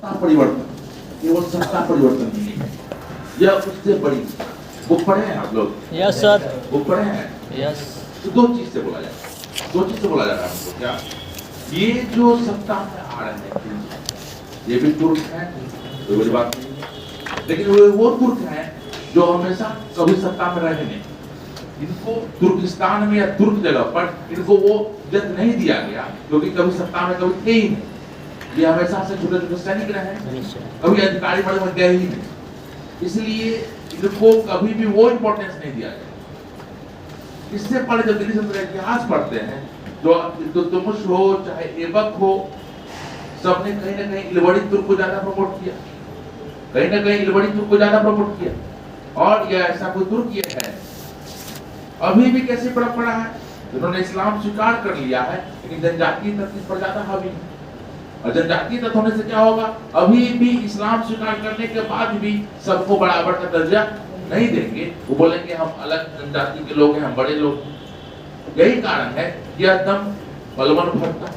परिवर्तन केवल सत्ता परिवर्तन नहीं है, यह उससे बड़ी बुक पढ़े हैं आप लोग? Yes sir. बुक पढ़े हैं? यस। तो दो चीज से बोला जा रहा है हमको। क्या ये जो सत्ता में आ रहे हैं ये भी तुर्क हैं, कोई बड़ी बात नहीं है, लेकिन वो तुर्क हैं जो हमेशा कभी सत्ता में रहे नहीं। इनको तुर्किस्तान में या तुर्क जगह पर इनको वो इज्जत नहीं दिया गया क्योंकि कभी सत्ता में कभी थे ही नहीं। ये हमेशा से छोटे छोटे सैनिक रहे, कभी अधिकारी बड़े बन गए ही नहीं, इसलिए इनको कभी भी वो इंपॉर्टेंस नहीं दिया गया। इससे पहले जब दिल्ली सल्तनत का इतिहास पढ़ते हैं जो इल्तुतमिश हो चाहे ऐबक हो, सबने कहीं ना कहीं इल्वरी तुर्क को ज्यादा प्रमोट किया, कहीं ना कहीं इल्वरी तुर्क को ज्यादा प्रमोट किया। और यह ऐसा कोई तुर्क ये है अभी भी कैसी परंपरा है, उन्होंने इस्लाम स्वीकार कर लिया है लेकिन जनजातीय तत्व इस पर ज्यादा हावी है। और जनजातीय तत्व होने से क्या होगा, अभी भी इस्लाम स्वीकार करने के बाद भी सबको बराबर का दर्जा नहीं देंगे, वो बोलेंगे हम अलग जनजाति के लोग हैं, हम बड़े लोग। यही कारण है कि एकदम बलवन भरता है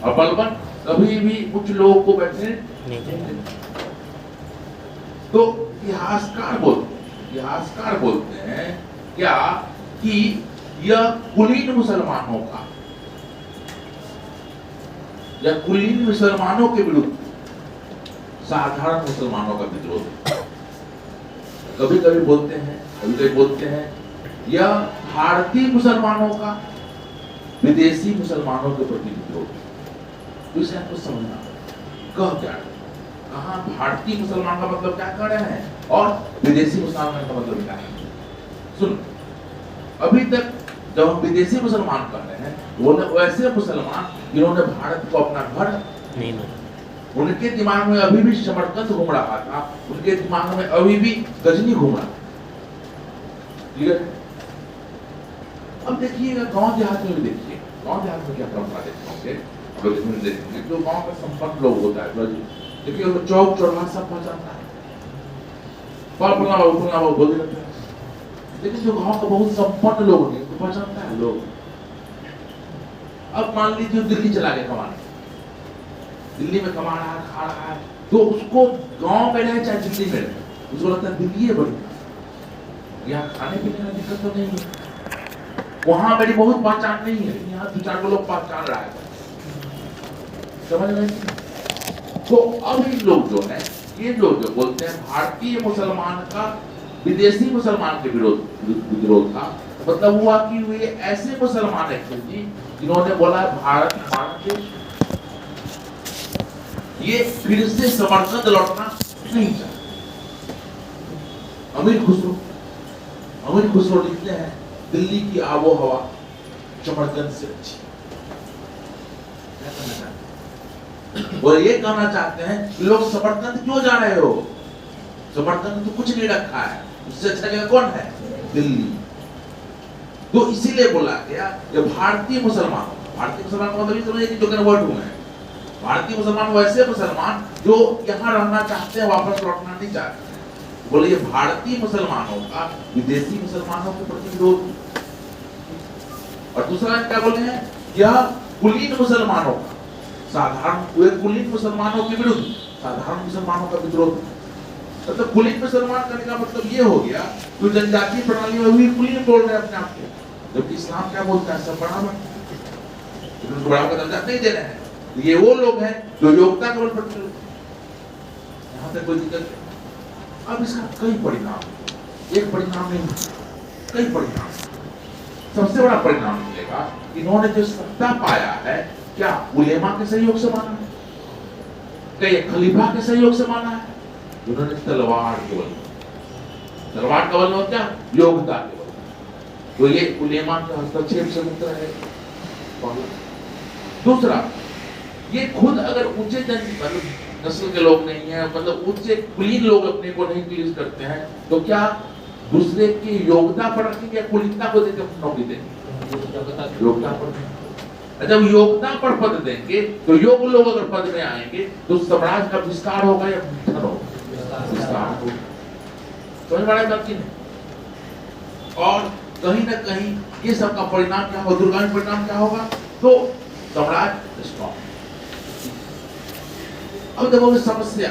और बलवन कभी भी कुछ लोगों को बैठने नहीं देते। तो इतिहासकार बोलते हैं क्या कि यह कुलीन मुसलमानों का या कुलीन मुसलमानों के विरुद्ध साधारण मुसलमानों का विद्रोह। कभी कभी बोलते हैं यह भारतीय मुसलमानों का विदेशी मुसलमानों के प्रति विद्रोह। तो इसे आपको समझना कह क्या कहा, भारतीय मुसलमान का मतलब क्या कर रहे हैं और विदेशी मुसलमान का मतलब क्या है। सुन, अभी तक जब हम विदेशी मुसलमान कह रहे हैं वो वैसे मुसलमान जिन्होंने भारत को अपना घर नहीं माना, उनके दिमाग में अभी भी समरकंद घूम रहा था, उनके दिमाग में अभी भी गजनी घूम रहा था। ठीक है, अब देखिएगा गांव देहात में भी देखिए, गांव देहात में क्या परंपरा देखेंगे, जो गांव का संपन्न लोग होता है देखिए चौक चौराहा सब पहचानता है, बोल देते हैं। लेकिन जो गांव का बहुत संपन्न लोग हैं तो पहचानता है लोग। अब मान लीजिए दिल्ली चला गया कमाने, दिल्ली में कमा रहा है, खा रहा है, तो उसको गांव में रहे चाहे दिल्ली में रहे, उसको लगता है दिल्ली है बढ़िया, यहाँ खाने पीने में दिक्कत तो नहीं है, वहां मेरी बहुत पहचान नहीं है, लेकिन यहाँ 2-4 लोग पहचान रहा है, समझ रहे हैं। तो अब इन लोग जो है ये लोग जो बोलते हैं भारतीय मुसलमान का विदेशी मुसलमान के विरोध था, मतलब हुआ कि वे ऐसे मुसलमान है जिन्होंने बोला भारत हमारा देश, ये फिर से समरकंद लौटना नहीं चाहते। अमीर खुसरो लिखते हैं दिल्ली की आबो हवा समरकंद से अच्छी। वो ये कहना चाहते हैं लोग समरकंद क्यों जा रहे हो, समरकंद तो कुछ नहीं रखा है, उससे अच्छा जगह कौन है, दिल्ली। तो इसीलिए बोला गया कि भारतीय मुसलमान का मतलब ये समझिए कि जो कन्वर्ट हुए हैं, भारतीय मुसलमान वैसे मुसलमान जो यहाँ रहना चाहते हैं, वापस लौटना नहीं चाहते। बोले ये भारतीय मुसलमानों का विदेशी मुसलमानों के प्रति विरोध। और दूसरा क्या बोले हैं, यह कुलीन मुसलमानों का कुलीन मुसलमानों के विरुद्ध साधारण मुसलमानों का विद्रोह। तो कुलीन मुसलमान करने का मतलब ये हो गया तो जनजातीय प्रणाली में भी कुलीन बोल रहे हैं अपने आप को, जबकि इस्लाम क्या बोलता है, सब बराबर, उनको बराबर का दर्जा नहीं दे रहे हैं। ये वो लोग हैं जो योग्यता के बल पर, यहाँ तक कोई दिक्कत नहीं। अब इसका कई परिणाम, एक परिणाम नहीं, कई परिणाम। सबसे बड़ा परिणाम मिलेगा, इन्होंने जो सत्ता पाया है क्या उलेमा के सहयोग से माना है, क्या खलीफा के सहयोग से माना है, उन्होंने तलवार के बल क्या योग्यता के बल। तो ये उलेमा के हस्तक्षेप से मुक्त रहे। दूसरा, ये खुद अगर ऊंचे नस्ल के लोग नहीं है, मतलब ऊंचे कुलीन लोग अपने को नहीं प्लीज करते हैं, तो क्या दूसरे की योग्यता पर रखेंगे या कुलीनता को देकर नौकरी देंगे, योग्यता पर। जब योग्यता पर पद देंगे तो योग्य लोग अगर पद में आएंगे तो साम्राज्य का विस्तार होगा या विस्तार होगा, विस्तार होगा। समझ पा रहे बात की नहीं। और कहीं ना कहीं ये सब का परिणाम क्या होगा, दूरगामी परिणाम क्या होगा, तो साम्राज्य स्ट्रॉन्ग। अब देखो समस्या,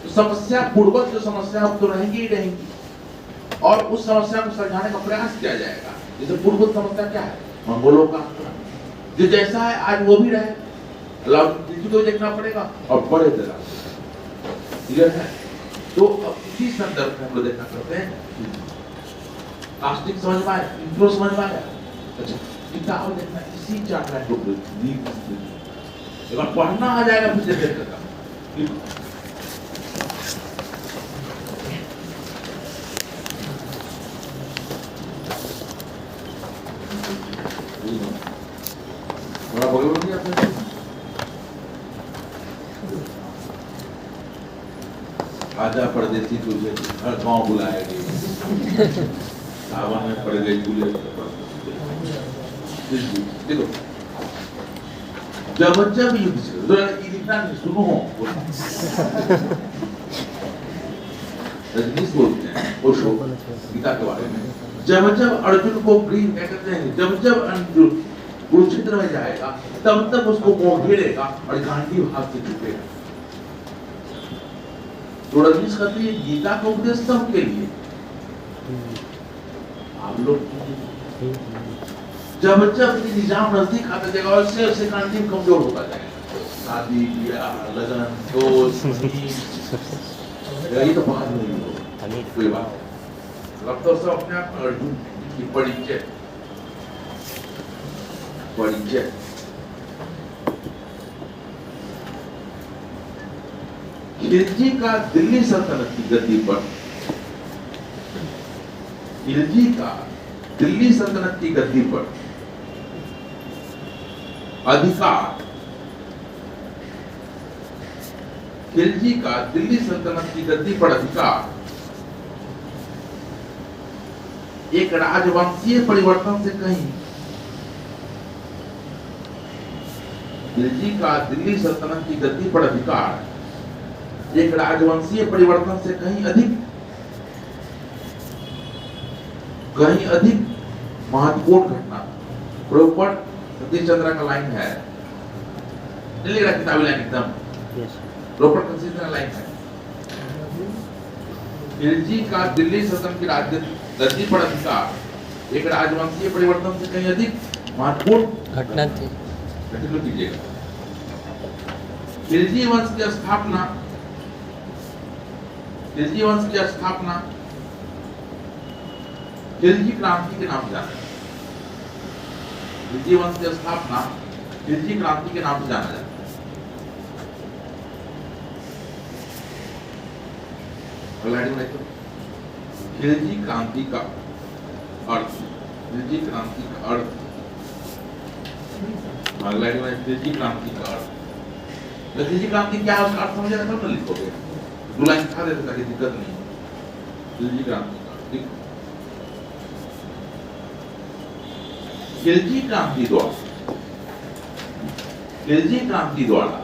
तो समस्या पूर्वक जो समस्या तो रहेंगी ही रहेंगी, और उस समस्या को सुलझाने का प्रयास किया जाएगा। जैसे पूर्वक समस्या क्या है, मंगलोकांक्षा, जो जैसा है आज वो भी रहे, किसी को देखना पड़ेगा और बड़े तरह क्लियर है। तो अब इसी संदर्भ में हम लोग देखना करते हैं, कास्टिंग समझ में आया, इंट्रो समझ में आया। अच्छा किताब देखना इसी चार लाइन को एक बार पढ़ना आ जाएगा, फिर देख लेगा। आजा परदेसी तुझे हर गांव बुलाएगी, सावन में पड़ गई गुले। देखो जब जब युद्ध इतना नहीं सुनो, रजनीश बोलते हैं ओशो गीता के बारे में, जब जब अर्जुन को ग्रीन क्या कहते हैं, जब जब अर्जुन कुरुक्षेत्र में जाएगा तब तक उसको मोह घेरेगा और गांधी भाव से झुकेगा। तो रजनीश कहते हैं गीता का उपदेश सबके लिए, आप लोग जब जब निजाम नजदीक आता जाएगा और उससे गांधी कमजोर होता जाएगा, शादी ब्याह लगन दोस्त ये तो बात नहीं हो कोई बात, अब तो सब अपने आप अर्जुन की परिचय खिलजी का दिल्ली सल्तनत की गद्दी पर, खिलजी का दिल्ली सल्तनत की गद्दी पर अधिकार, खिलजी का दिल्ली सल्तनत की गद्दी पर अधिकार एक राजवंशीय परिवर्तन से कहीं, खिलजी का दिल्ली सल्तनत की गद्दी पर अधिकार एक राजवंशीय परिवर्तन से कहीं अधिक महत्वपूर्ण घटना। ऊपर सतीश चंद्र का लाइन है, किताबी लाइन एकदम प्रॉपर कंसिस्टेंट लाइन है। खिलजी का दिल्ली सल्तनत की गद्दी पर अधिकार एक राजवंशीय परिवर्तन से कहीं अधिक महत्वपूर्ण घटना थी। कीजिएगा, खिलजी वंश की स्थापना, खिलजी वंश की स्थापना खिलजी क्रांति के नाम से जाना जाता है। खिलजी वंश की स्थापना खिलजी क्रांति के नाम से जाना जाता है। खिलजी क्रांति का अर्थ, खिलजी क्रांति का अर्थ, खिलजी क्रांति का अर्थ, खिलजी क्रांति क्या है उसका अर्थ समझेगा तब ना लिखोगे, दो लाइन दिखा देते ताकि दिक्कत नहीं। खिलजी क्रांति का लिखो, खिलजी क्रांति द्वारा, खिलजी क्रांति द्वारा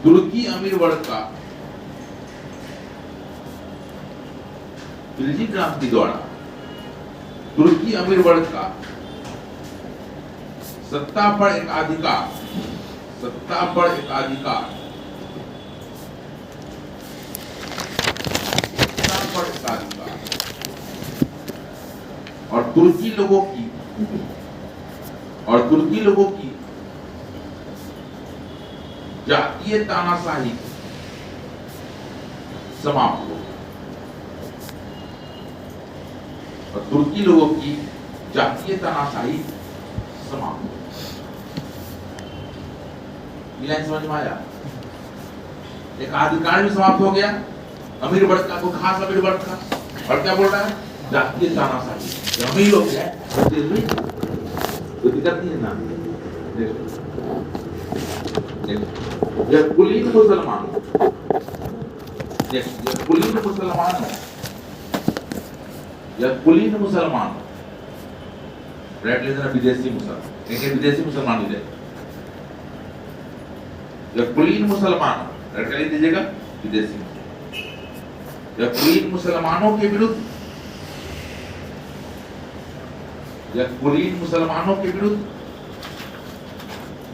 तुर्की अमीर वर्ग का, खिलजी क्रांति द्वारा तुर्की अमीर वर्ग का सत्ता पर एकाधिकार, सत्ता पर एकाधिकार, सत्ता पर एकाधिकार और तुर्की लोगों की जातीय तानाशाही समाप्त हो, और तुर्की लोगों की जातीय तानाशाही समाप्त हो। लाइन समझ में आया? एक अधिकार भी समाप्त हो गया अमीर वर्ग का, तो खास अमीर वर्ग का, और क्या बोल रहा है? जातीय तानाशाही। अमीर लोग है तो दिक्कत नहीं है ना। जब कुलीन मुसलमान, कुलीन मुसलमान रेड लेना विदेशी मुसलमान, एक विदेशी मुसलमान हो जाए। जब कुलीन मुसलमान रेड कर दीजिएगा विदेशी, जब कुलीन मुसलमानों के विरुद्ध, जब कुलीन मुसलमानों के विरुद्ध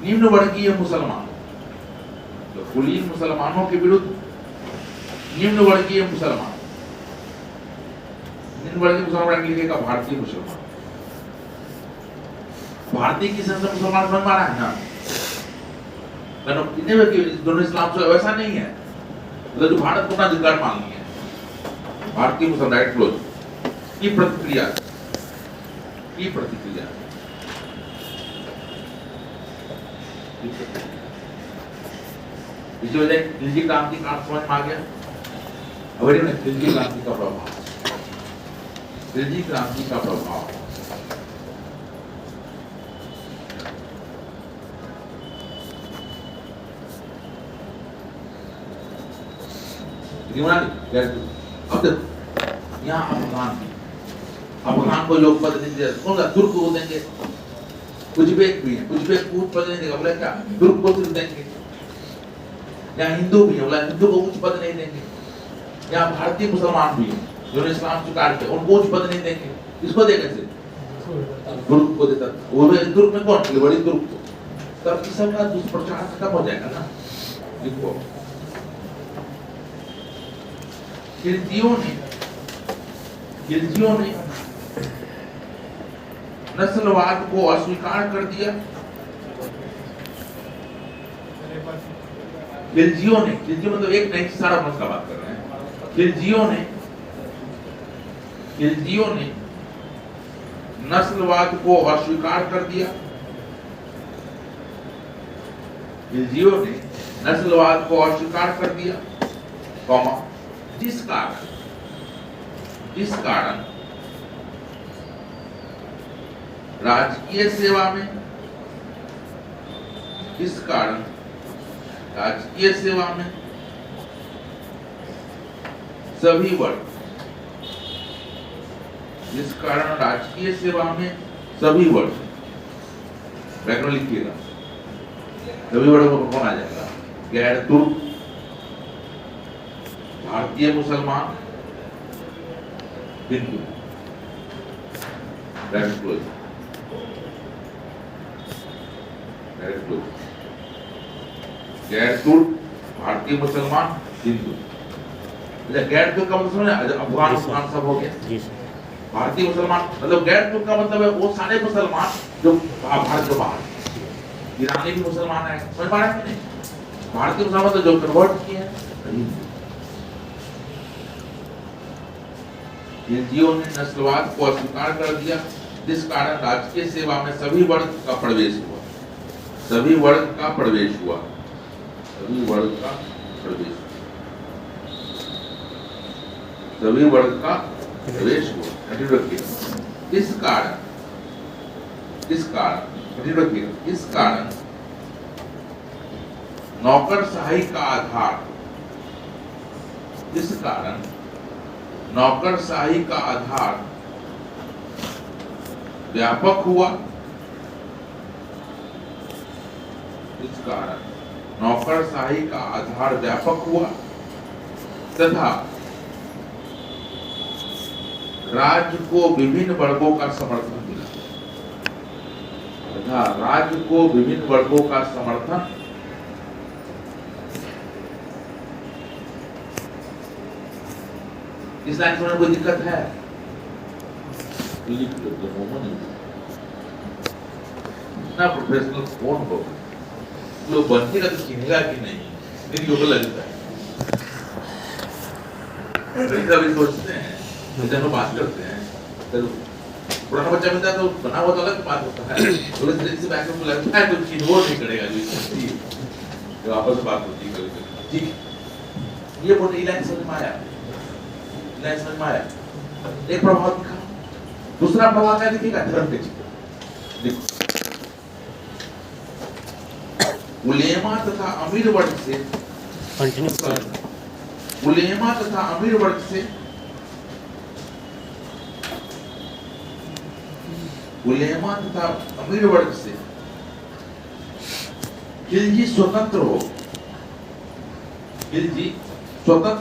निम्न वर्गीय मुसलमान, तो कुलीन मुसलमानों के विरुद्ध निम्न वर्गीय मुसलमान, निम्न वर्गीय मुसलमान लिखेगा भारतीय मुसलमान। भारतीय की संख्या मुसलमान समझ मारा है ना, दोनों इस्लाम से वैसा नहीं है, मतलब जो भारत को अपना अधिकार मान लिया है। भारतीय मुसलमान राइट क्लोज की प्रतिक्रिया इसी वजह खिलजी क्रांति का समझ में आ गया। अब खिलजी क्रांति का प्रभाव, खिलजी क्रांति का प्रभाव अब यहाँ अफगान को योग पद नहीं दिया, कौन सा तुर्क को देंगे, उज्बेक भी है, उज्बेक को पद नहीं देगा, बोला क्या तुर्क को सिर्फ देंगे। यहाँ हिंदू भी है, बोला हिंदू को उच्च पद नहीं देंगे। यहाँ भारतीय मुसलमान भी है जो इस्लाम स्वीकार किया, उनको उच्च पद नहीं देंगे। किसको देगा सिर्फ तुर्क को देता, वो तुर्क में कौन बड़ी तुर्क को, तब इस सब का दुष्प्रचार खत्म हो जाएगा ना। देखो खिलजियों ने नस्लवाद को अस्वीकार कर दिया। खिलजियों मतलब एक नहीं, सारा मत का बात कर रहे हैं। खिलजियों ने नस्लवाद को अस्वीकार कर दिया। खिलजियों ने नस्लवाद को अस्वीकार कर दिया, कौमा जिस कारण राजकीय सेवा में सभी वर्ग, जिस कारण राजकीय सेवा में सभी वर्ग, बैकग्राउंड लिखिएगा, सभी वर्गों को कौन आ जाएगा, गैर तुर्क, भारतीय मुसलमान, हिंदू, गैर तुर्क, भारतीय मुसलमान, हिंदू। गैर तुर्क का मतलब अफगान सब हो गया। भारतीय मुसलमान मतलब गैर तुर्क का मतलब है वो सारे मुसलमान जो भारत के बाहर, ईरानी भी मुसलमान है, समझ पा रहे हैं कि नहीं। भारतीय मुसलमान तो जो कन्वर्ट किए हैं। खिलजियों ने नस्लवाद को अस्वीकार कर दिया, जिस कारण राजकीय सेवा में सभी वर्ग का प्रवेश हुआ। इस कारण नौकरशाही का आधार व्यापक हुआ। इस कारण नौकरशाही का आधार व्यापक हुआ तथा राज्य को विभिन्न वर्गों का समर्थन मिला। इस लाइन में कोई दिक्कत है? ना प्रोफेशनल कौन हो, लोग बनते का तो चिन्हेगा कि नहीं, दिन लोग लगता है। कभी सोचते हैं, जब हम बात करते हैं, तो पुराना बच्चा मिलता है तो बना हुआ तो अलग बात होता है। तो इस तरीके से बैठ में लगता है तो चिन्ह नहीं करेगा जो आपस में बात होती है। ठीक, ये बोल लाइन समझ में आया? एक प्रभाव दिखा, दूसरा प्रभाव क्या दिखेगा? धर्म के क्षेत्र। देखो, उलेमा तथा अमीर वर्ग से खिलजी स्वतंत्र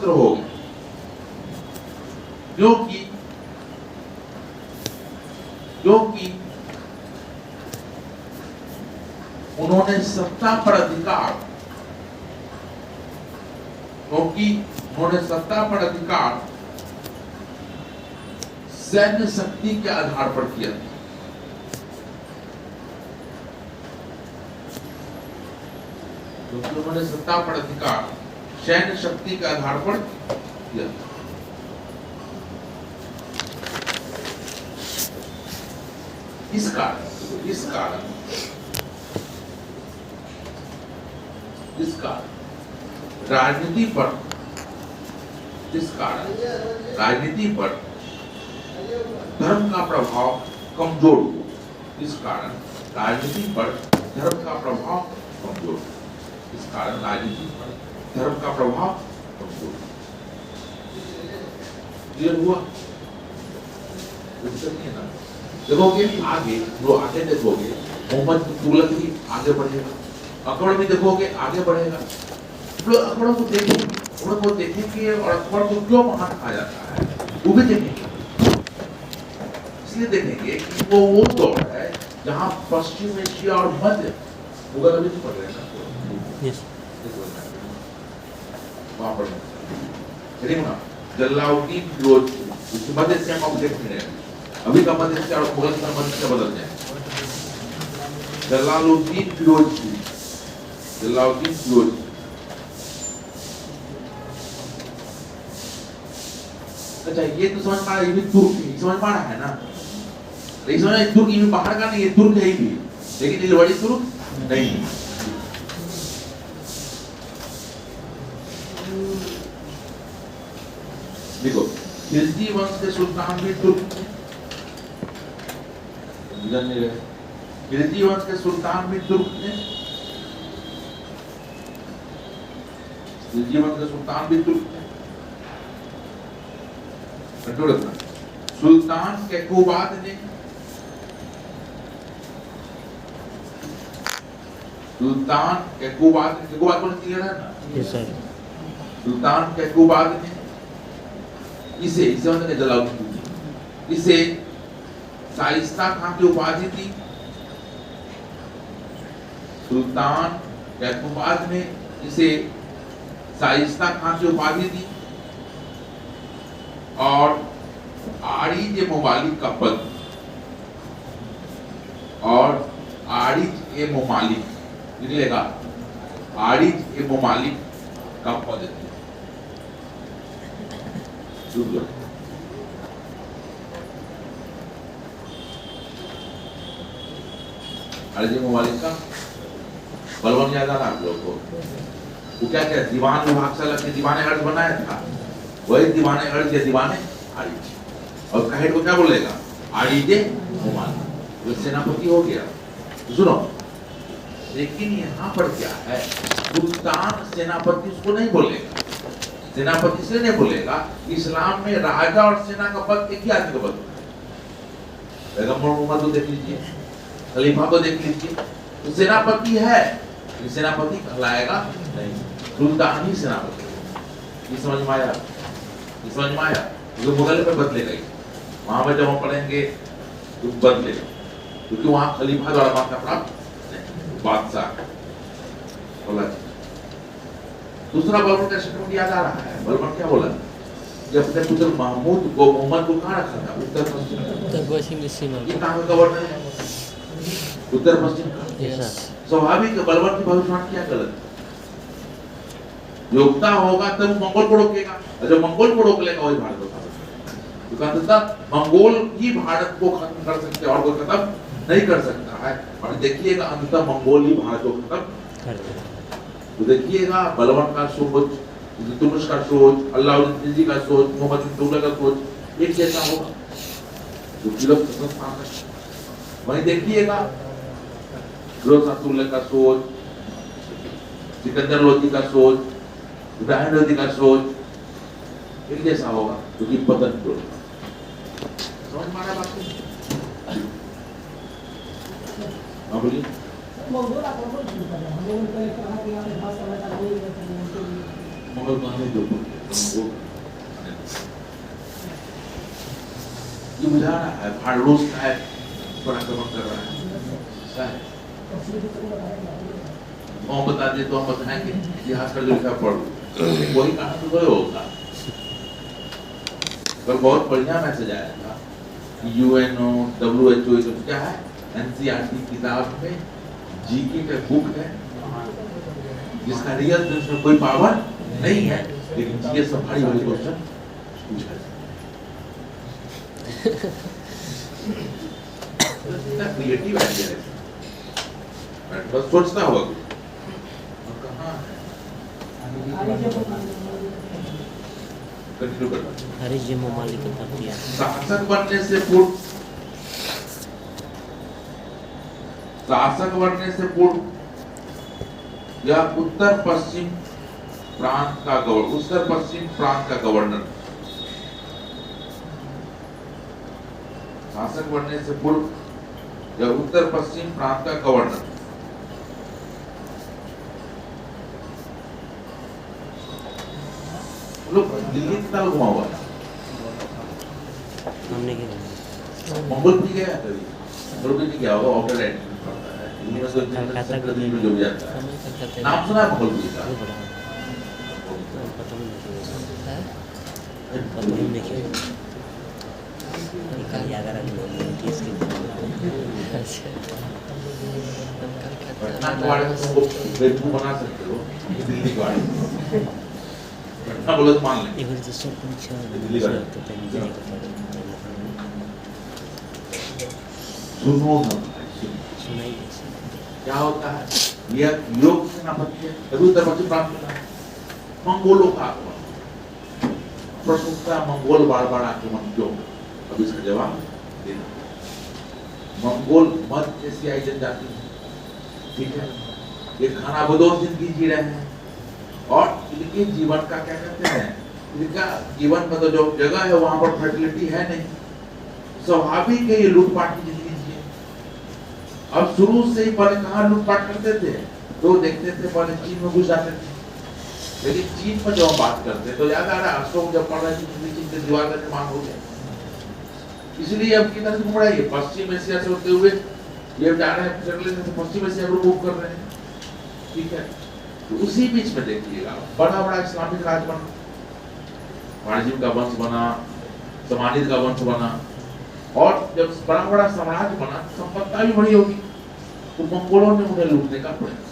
हो क्योंकि उन्होंने सत्ता पर अधिकार, क्योंकि उन्होंने सत्ता पर अधिकार सैन्य शक्ति के आधार पर किया था। क्योंकि उन्होंने सत्ता पर अधिकार सैन्य शक्ति के आधार पर किया था। इस कारण राजनीति पर धर्म का प्रभाव कमजोर हुआ। इस कारण राजनीति पर धर्म का प्रभाव कमजोर हुआ। इस कारण राजनीति पर धर्म का प्रभाव कमजोर हुआ। ना देखोगे आगे, जो आगे देखोगे मोहम्मद तुगलक भी आगे बढ़ेगा, अकबर भी देखोगे आगे बढ़ेगा। लोग अकबर को देखेंगे और अकबर को क्यों महान कहा जाता है वो भी देखेंगे। इसलिए देखेंगे कि वो दौर है जहाँ पश्चिम एशिया और मध्य मुगल अभी पड़ रहे हैं वहां पर जलाउद्दीन फिरोजपुर मध्य एशिया का देख रहे हैं। अभी का मध्य एशिया और मुगल संबंध से बदल जाए। जलालुद्दीन फिरोजपुर अच्छा ये तो समझ पा रहा है, ये भी तुर्क है, समझ पा रहा है ना। लेकिन समझ तुर्क ये बाहर का नहीं, ये तुर्क है ही भी, लेकिन ये बड़ी तुर्क नहीं है। देखो खिलजी वंश के सुल्तान भी तुर्क थे। खिलजी वंश के सुल्तान भी तुर्क थे। खिलजी वंश के सुल्तान भी तुर्क थे। सुल्तान कैकुबाद ने कैकुबाद को क्लियर है ना? Yes sir. सुल्तान कैकुबाद ने इसे जलालुद्दीन इसे शाइस्ता खां की उपाधि दी। सुल्तान कैकुबाद ने इसे शाइस्ता खां की उपाधि दी और आरिज ए मुमालिक का पद निकलेगा। आरिज ए मुमालिक का पद आरिज ए मुमालिक का बलवन याद आ रहा आप लोगों को? वो क्या क्या दीवान विभाग से अलग दीवाने अर्ज बनाया था, वही दीवाने अर्ज या दीवाने आरिज। और कहेड को क्या बोलेगा? आरिजे मुमालिक, वो सेनापति हो गया। सुनो, लेकिन यहाँ पर क्या है, सुल्तान सेनापति उसको नहीं बोलेगा, सेनापति से नहीं बोलेगा। इस्लाम में राजा और सेना का पद एक ही आदमी का पद होता है। पैगंबर मोहम्मद को देख लीजिए, खलीफा को देख लीजिए, तो सेनापति है, सेनापति कहलाएगा नहीं, सुल्तान ही सेनापति। ये समझ में आया? जो मुगल पे बदलेगा ही, वहां पर जब हम पढ़ेंगे तो बदलेगा, क्योंकि वहां खलीफा द्वारा बात प्राप्त बादशाह बोला। दूसरा बलबन का स्टेटमेंट याद आ रहा है। बलबन क्या बोला कि अपने पुत्र महमूद को, मोहम्मद को कहाँ रखा था? उत्तर पश्चिम सीमा। ये कहाँ का गवर्नर है? उत्तर पश्चिम का। स्वाभाविक बलबन की भविष्यवाणी क्या गलत? योग्यता होगा तब मंगोल को रोकेगा, और जब मंगोल को रोक लेगा वही भारत को खत्म। तो अंततः मंगोल ही भारत को खत्म कर सकते और कोई खत्म नहीं कर सकता है। और देखिएगा अंततः मंगोल ही भारत को खत्म कर। तो देखिएगा बलबन का सोच, इल्तुतमिश का सोच, अलाउद्दीन खिलजी का सोच, मोहम्मद बिन तुगलक का सोच एक जैसा होगा। जो फिरोज खान है वहीं देखिएगा फिरोज तुगलक का सोच, सिकंदर लोदी का सोच, इब्राहिम लोदी का सोच एक जैसा होगा, क्योंकि पतन हो समझ मारा बात को। बोलिए मंगोल जो ये बुझा रहा है, रूस का है पर आक्रमण कर रहा है। और बता दे तो हम बताएंगे इतिहास का जो लिखा पढ़ो, वही कहानी तो होगा। पर बहुत बढ़िया मैसेज आया था, यूएनओ, WHO, ये सब क्या है, एनसीईआरटी किताब में जीके का बुक है, जिसका रियल सेंस में कोई पावर नहीं है, लेकिन जीके सब भारी भारी क्वेश्चन पूछा जाता है। क्रिएटिव आइडिया है, बस सोचता होगा कहाँ हरी जी मोमाली की तबियत शासक बनने से पूर्व या उत्तर पश्चिम प्रांत का गवर्नर, शासक बनने से पूर्व या उत्तर पश्चिम प्रांत का गवर्नर, लोग दिल्ली कितना घुमा हुआ है, हमने क्या मंगोल भी गया कभी, मंगोल भी नहीं गया होगा, ऑर्डर एंट्री पड़ता है दिल्ली में, तो दिल्ली में जो भी जाता है, नाम सुना है मंगोल भी का? पटना के बारे में तुम बेवकूफ बना सकते हो, दिल्ली के बारे में पटना बोले तो मान लें, दिल्ली का सुनो ना, क्या होता है, यह योग सेनापति है, तभी उत्तर पश्चिम प्रांत में मंगोलों का आक्रमण, प्रश्न उठता है मंगोल बार बार आक्रमण क्यों? अब इसका जवाब देना, मंगोल मध्य एशियाई जनजाति, ठीक है, ये खानाबदोश जिंदगी जी रहे हैं, और इनके जीवन का क्या कहते हैं, इनका जीवन में तो जो जगह है वहां पर फर्टिलिटी है नहीं, स्वाभाविक है ये लूटपाट की जिंदगी जिए। अब शुरू से ही पहले कहाँ लूटपाट करते थे, तो देखते थे पहले चीन में घुस जाते थे, लेकिन चीन में जब हम बात करते हैं तो याद आ रहा है अशोक जब पढ़ रहे थे चीन के दीवार का निर्माण हो गया, इसलिए अब किधर से घूम रहा है, पश्चिम एशिया से होते हुए ये जा रहे हैं, पश्चिम एशिया को मूव कर रहे हैं, ठीक है। तो उसी बीच में देखिएगा बड़ा बड़ा इस्लामिक राज बना, वाणिज्य का वंश बना, समानित का वंश बना, और जब बड़ा बड़ा साम्राज्य बना, संपत्ति भी बड़ी होगी, तो मंगोलों ने उन्हें लूटने का प्रयास।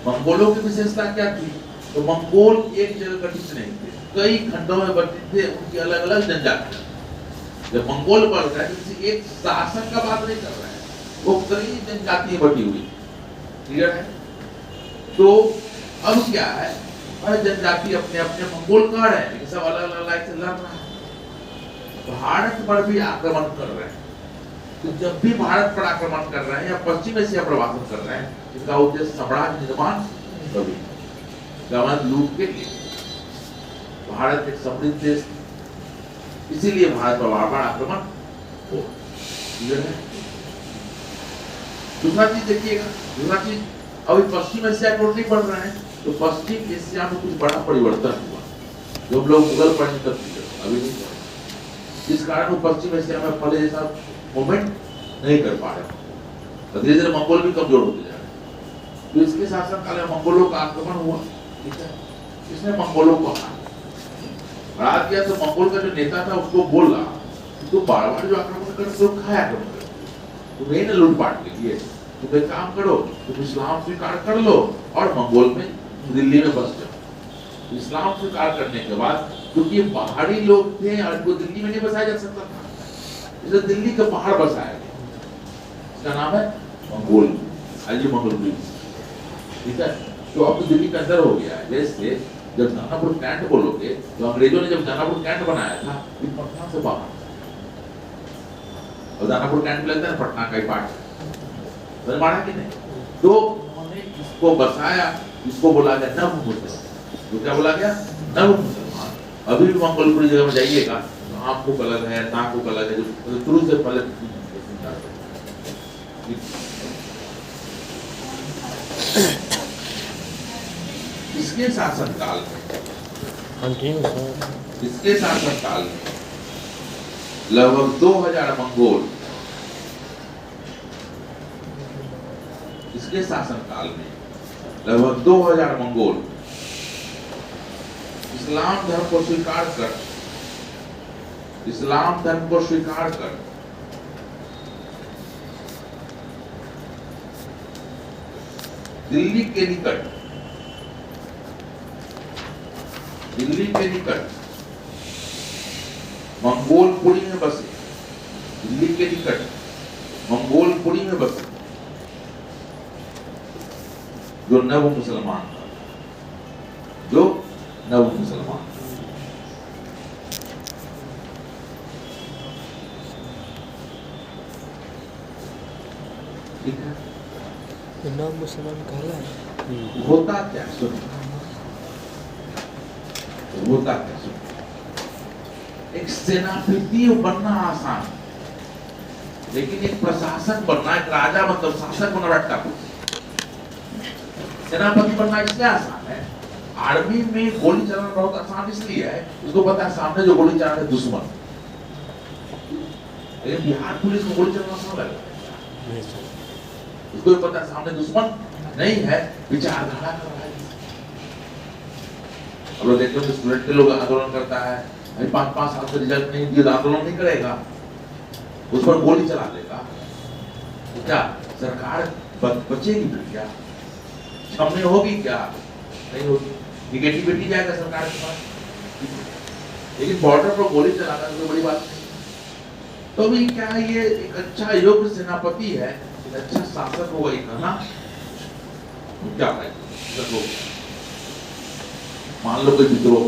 मंगोलों की विशेषता क्या थी, तो मंगोल एक जगह गठित नहीं थे, कई खंडों में बंटे थे, उनकी अलग अलग जनजातियां। जब मंगोल बढ़ रहा है, किसी एक शासक का बात नहीं कर रहा है, वो कई जनजातियां बटी हुई, क्लियर है। तो अब क्या है, हर जनजाति अपने अपने मंगोल कह रहे हैं, सब अलग अलग लाइन से लड़ रहा है, भारत पर भी आक्रमण कर रहे हैं। तो जब भी भारत पर आक्रमण कर रहे हैं या पश्चिम एशिया पर वासन कर रहे हैं, इसका उद्देश्य साम्राज्य निर्माण कभी गवर्न लूट के लिए। भारत एक समृद्ध देश, इसीलिए भारत पर बार बार आक्रमण हो। दूसरा चीज देखिएगा, दूसरा चीज अभी पश्चिम एशिया टोट नहीं पड़ रहा है, तो पश्चिम एशिया में कुछ बड़ा परिवर्तन हुआ, जो हम लोग मुगल पढ़ने तक अभी नहीं पढ़े, जिस कारण वो पश्चिम एशिया में पहले जैसा मूवमेंट नहीं कर पा रहे, तो धीरे धीरे मंगोल भी कमजोर होते जा रहे हैं। तो इसके शासन काल में मंगोलों का आक्रमण हुआ, ठीक है, इसने मंगोलों को हरा दिया। तो मंगोल का जो नेता था उसको बोला तो बार बार जो आक्रमण कर तो खाया करो, तुम ये ना लूटपाट के लिए, तुम एक काम करो, तुम इस्लाम स्वीकार कर लो और मंगोल में दिल्ली में बस जाओ। इस्लाम स्वीकार करने के बाद, क्योंकि पहाड़ी लोग थे और वो दिल्ली में नहीं बसाया जा सकता था, इसलिए दिल्ली का पहाड़ बसाया गया, इसका नाम है मंगोल, आज मंगोल, ठीक है। तो अब तो दिल्ली का अंदर हो गया है। जैसे जब दानापुर कैंट बोलोगे, तो अंग्रेजों ने जब दानापुर कैंट बनाया था, ये पटना से बाहर, और दानापुर कैंट लगता है पटना का ही पार्ट, माना कि नहीं। तो उन्होंने इसको बसाया, इसको बोला गया नव मुसलमान। तो क्या बोला गया, नव मुसलमान। अभी भी मंगोलपुरी जगह में जाइएगा, तो आंखों का अलग है, नाकों का अलग है, जो शुरू से पहले इसके शासनकाल में, इसके शासनकाल में लगभग 2000 मंगोल इसके शासनकाल में लगभग 2000 मंगोल इस्लाम धर्म को स्वीकार कर दिल्ली के निकट मंगोलपुरी में बसे। दिल्ली के निकट मंगोलपुरी में बसे जो नव मुसलमान था, ठीक है। नाम मुसलमान कहला है। होता क्या सुन, एक सेनापति बनना आसान, लेकिन एक प्रशासक बनना, एक राजा मतलब शासक बनना रट्टा। सेनापति बनना इसलिए आसान है, आर्मी में गोली चलाना बहुत आसान इसलिए है, उसको पता है सामने जो गोली चला रहा है दुश्मन। लेकिन बिहार पुलिस को गोली चलाना आसान लगता है, उसको भी पता है सामने दुश्मन नहीं है, विचारधारा कर रहा है। अब लोग देखते हो स्टूडेंट के लोग आंदोलन करता है, अभी 5-5 साल से रिजल्ट नहीं दिया, आंदोलन नहीं करेगा, उस पर गोली चला देगा, तो क्या सरकार बचेगी फिर? क्या सामने होगी? क्या नहीं होगी, निगेटिविटी जाएगा सरकार के पास। लेकिन बॉर्डर पर गोली चलाना तो बड़ी बात नहीं। तो भी क्या ये एक अच्छा योग्य सेनापति है, एक अच्छा शासक होगा ये कहना क्या है? मान लो कोई विद्रोह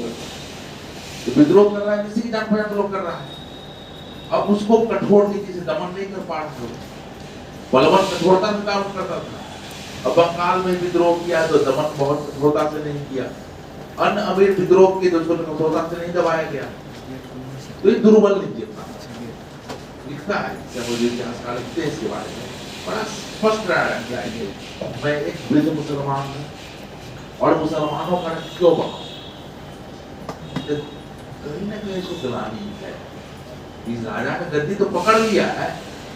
कर रहा है, किसी की जान पहचान लोग कर रहा है, अब उसको कठोर नीति से दमन नहीं कर पा रहे, बलवन कठोरता से काम करता था। अब बंगाल में विद्रोह किया तो दमन बहुत कठोरता से नहीं किया, अन्य अमीर विद्रोह किए तो उसको कठोरता से नहीं दबाया गया। तो ये दुर्बल नीति अपना लिखता है, क्या मुझे इतिहासकार लिखते हैं इसके बारे में, बड़ा स्पष्ट रहा है। मैं एक वृद्ध मुसलमान हूँ और मुसलमानों का क्यों बना, कहीं ना कहीं इसको गलानी है। इस राजा का गद्दी तो पकड़ लिया है,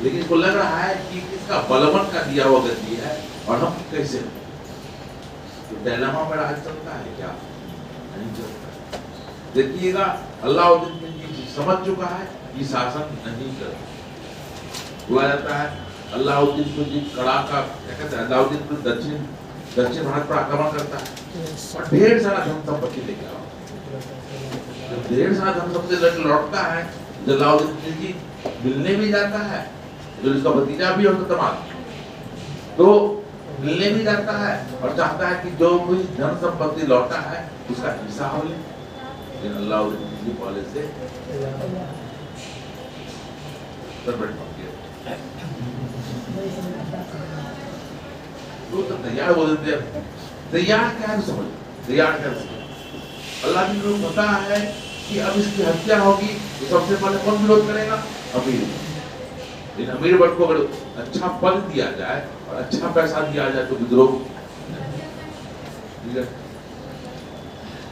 लेकिन इसको लग रहा है कि इसका बलवन का दिया हुआ गद्दी है और हम कैसे तो डायलेमा में राज चलता है क्या? नहीं चलता। देखिएगा अलाउद्दीन खिलजी समझ चुका है कि शासन नहीं कर बोला जाता है। अलाउद्दीन खिलजी कड़ाका क्या कहते हैं, अलाउद्दीन को दक्षिण भारत पर आक्रमण करता है और ढेर सारा धन संपत्ति लेके आता है। जब ढेर सारा धन संपत्ति लेकर लौटता है, अलाउद्दीन खिलजी मिलने भी जाता है, जो इसका भतीजा भी और दामाद, तो मिलने भी जाता है और चाहता है कि जो कोई धन संपत्ति लौटा है उसका हिस्सा हो ले। लेकिन अलाउद्दीन खिलजी पहले से तो तैयार हो जाते हैं। तैयार क्या है समझ, तैयार क्या समझ, अल्लाह जी को पता है कि अब इसकी हत्या होगी तो सबसे पहले कौन विरोध करेगा? अमीर। लेकिन अमीर वर्ग को अगर अच्छा पद दिया जाए और अच्छा पैसा दिया जाए तो विद्रोह,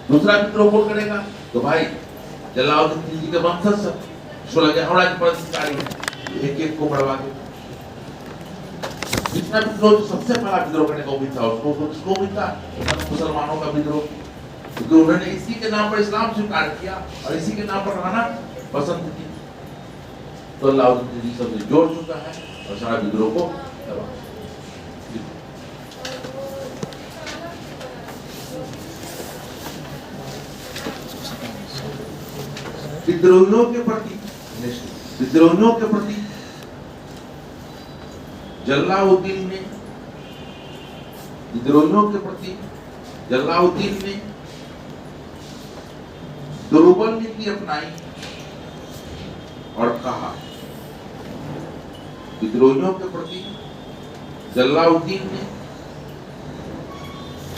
दूसरा विद्रोह कौन करेगा? तो भाई जलालुद्दीन खिलजी के वंशज सब 16 के हमला की पदाधिकारी एक को बढ़वा के जितना विद्रोह सबसे पहला विद्रोह करने का उम्मीद था उसको उम्मीद था मुसलमानों का विद्रोह, क्योंकि उन्होंने इसी के नाम पर इस्लाम स्वीकार किया और इसी के नाम पर रहना पसंद की। तो अलाउद्दीन खिलजी सबसे जोड़ चुका है और सारा विद्रोह को दबा। विद्रोहियों के प्रति जलालुद्दीन ने दुर्बल नीति अपनाई और कहा, विद्रोहियों के प्रति जलालुद्दीन ने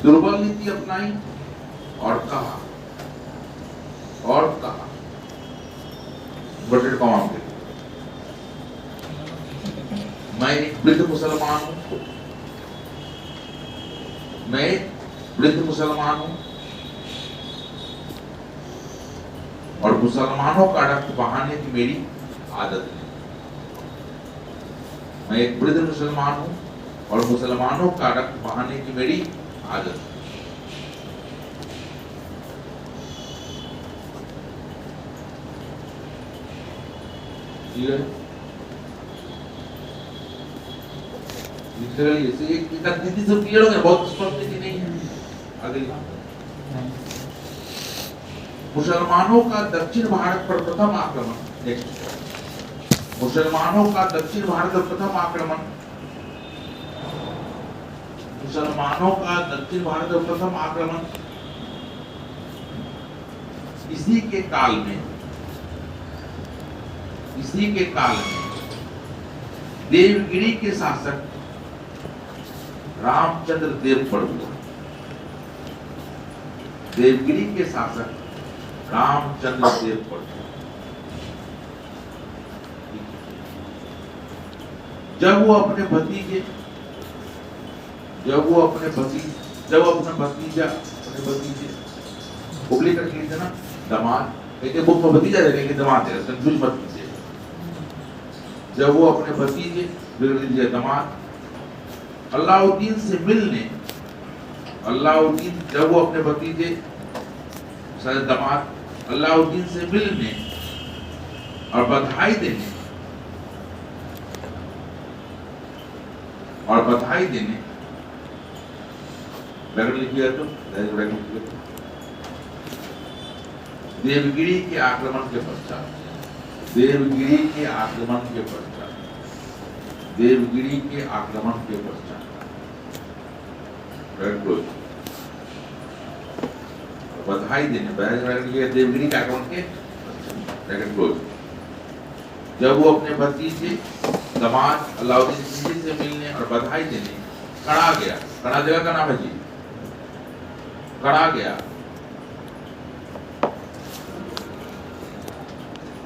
दुर्बल नीति अपनाई और कहा बटेट कमाओ के मैं एक वृद्ध मुसलमान हूं, और मुसलमानों का रक्त बहाने की मेरी आदत है। मैं एक वृद्ध मुसलमान हूं और मुसलमानों का रक्त बहाने की मेरी आदत है। ठीक है, लिटरली ऐसे एक दीदी से क्लियर हो गया, बहुत स्पष्ट की नहीं है। अगली मुसलमानों का दक्षिण भारत पर प्रथम आक्रमण। नेक्स्ट, मुसलमानों का दक्षिण भारत पर प्रथम आक्रमण। मुसलमानों का दक्षिण भारत पर प्रथम आक्रमण इसी के काल में देवगिरी के शासक रामचंद्र देव पर हुआ। देवगिरी के शासक रामचंद्र देव पर हुआ। जब वो अपने भतीजे उगली करके लिखते ना, दामाद कहते बुक में भतीजा दे देंगे, दामाद दे कंफ्यूज मत कीजिए। जब वो अपने भतीजे दामाद अलाउद्दीन से मिलने, जब वो अपने भतीजे दामाद अलाउद्दीन से मिलने और बधाई देने लिखिए तो देवगिरी के आक्रमण के पश्चात बधाई देने, देवगिरी के आक्रमण के ब्रैकेट क्लोज। जब वो अपने भतीजे दामाद अलाउद्दीन से मिलने और बधाई देने कड़ा गया। कड़ा जगह का नाम है जी, कड़ा गया।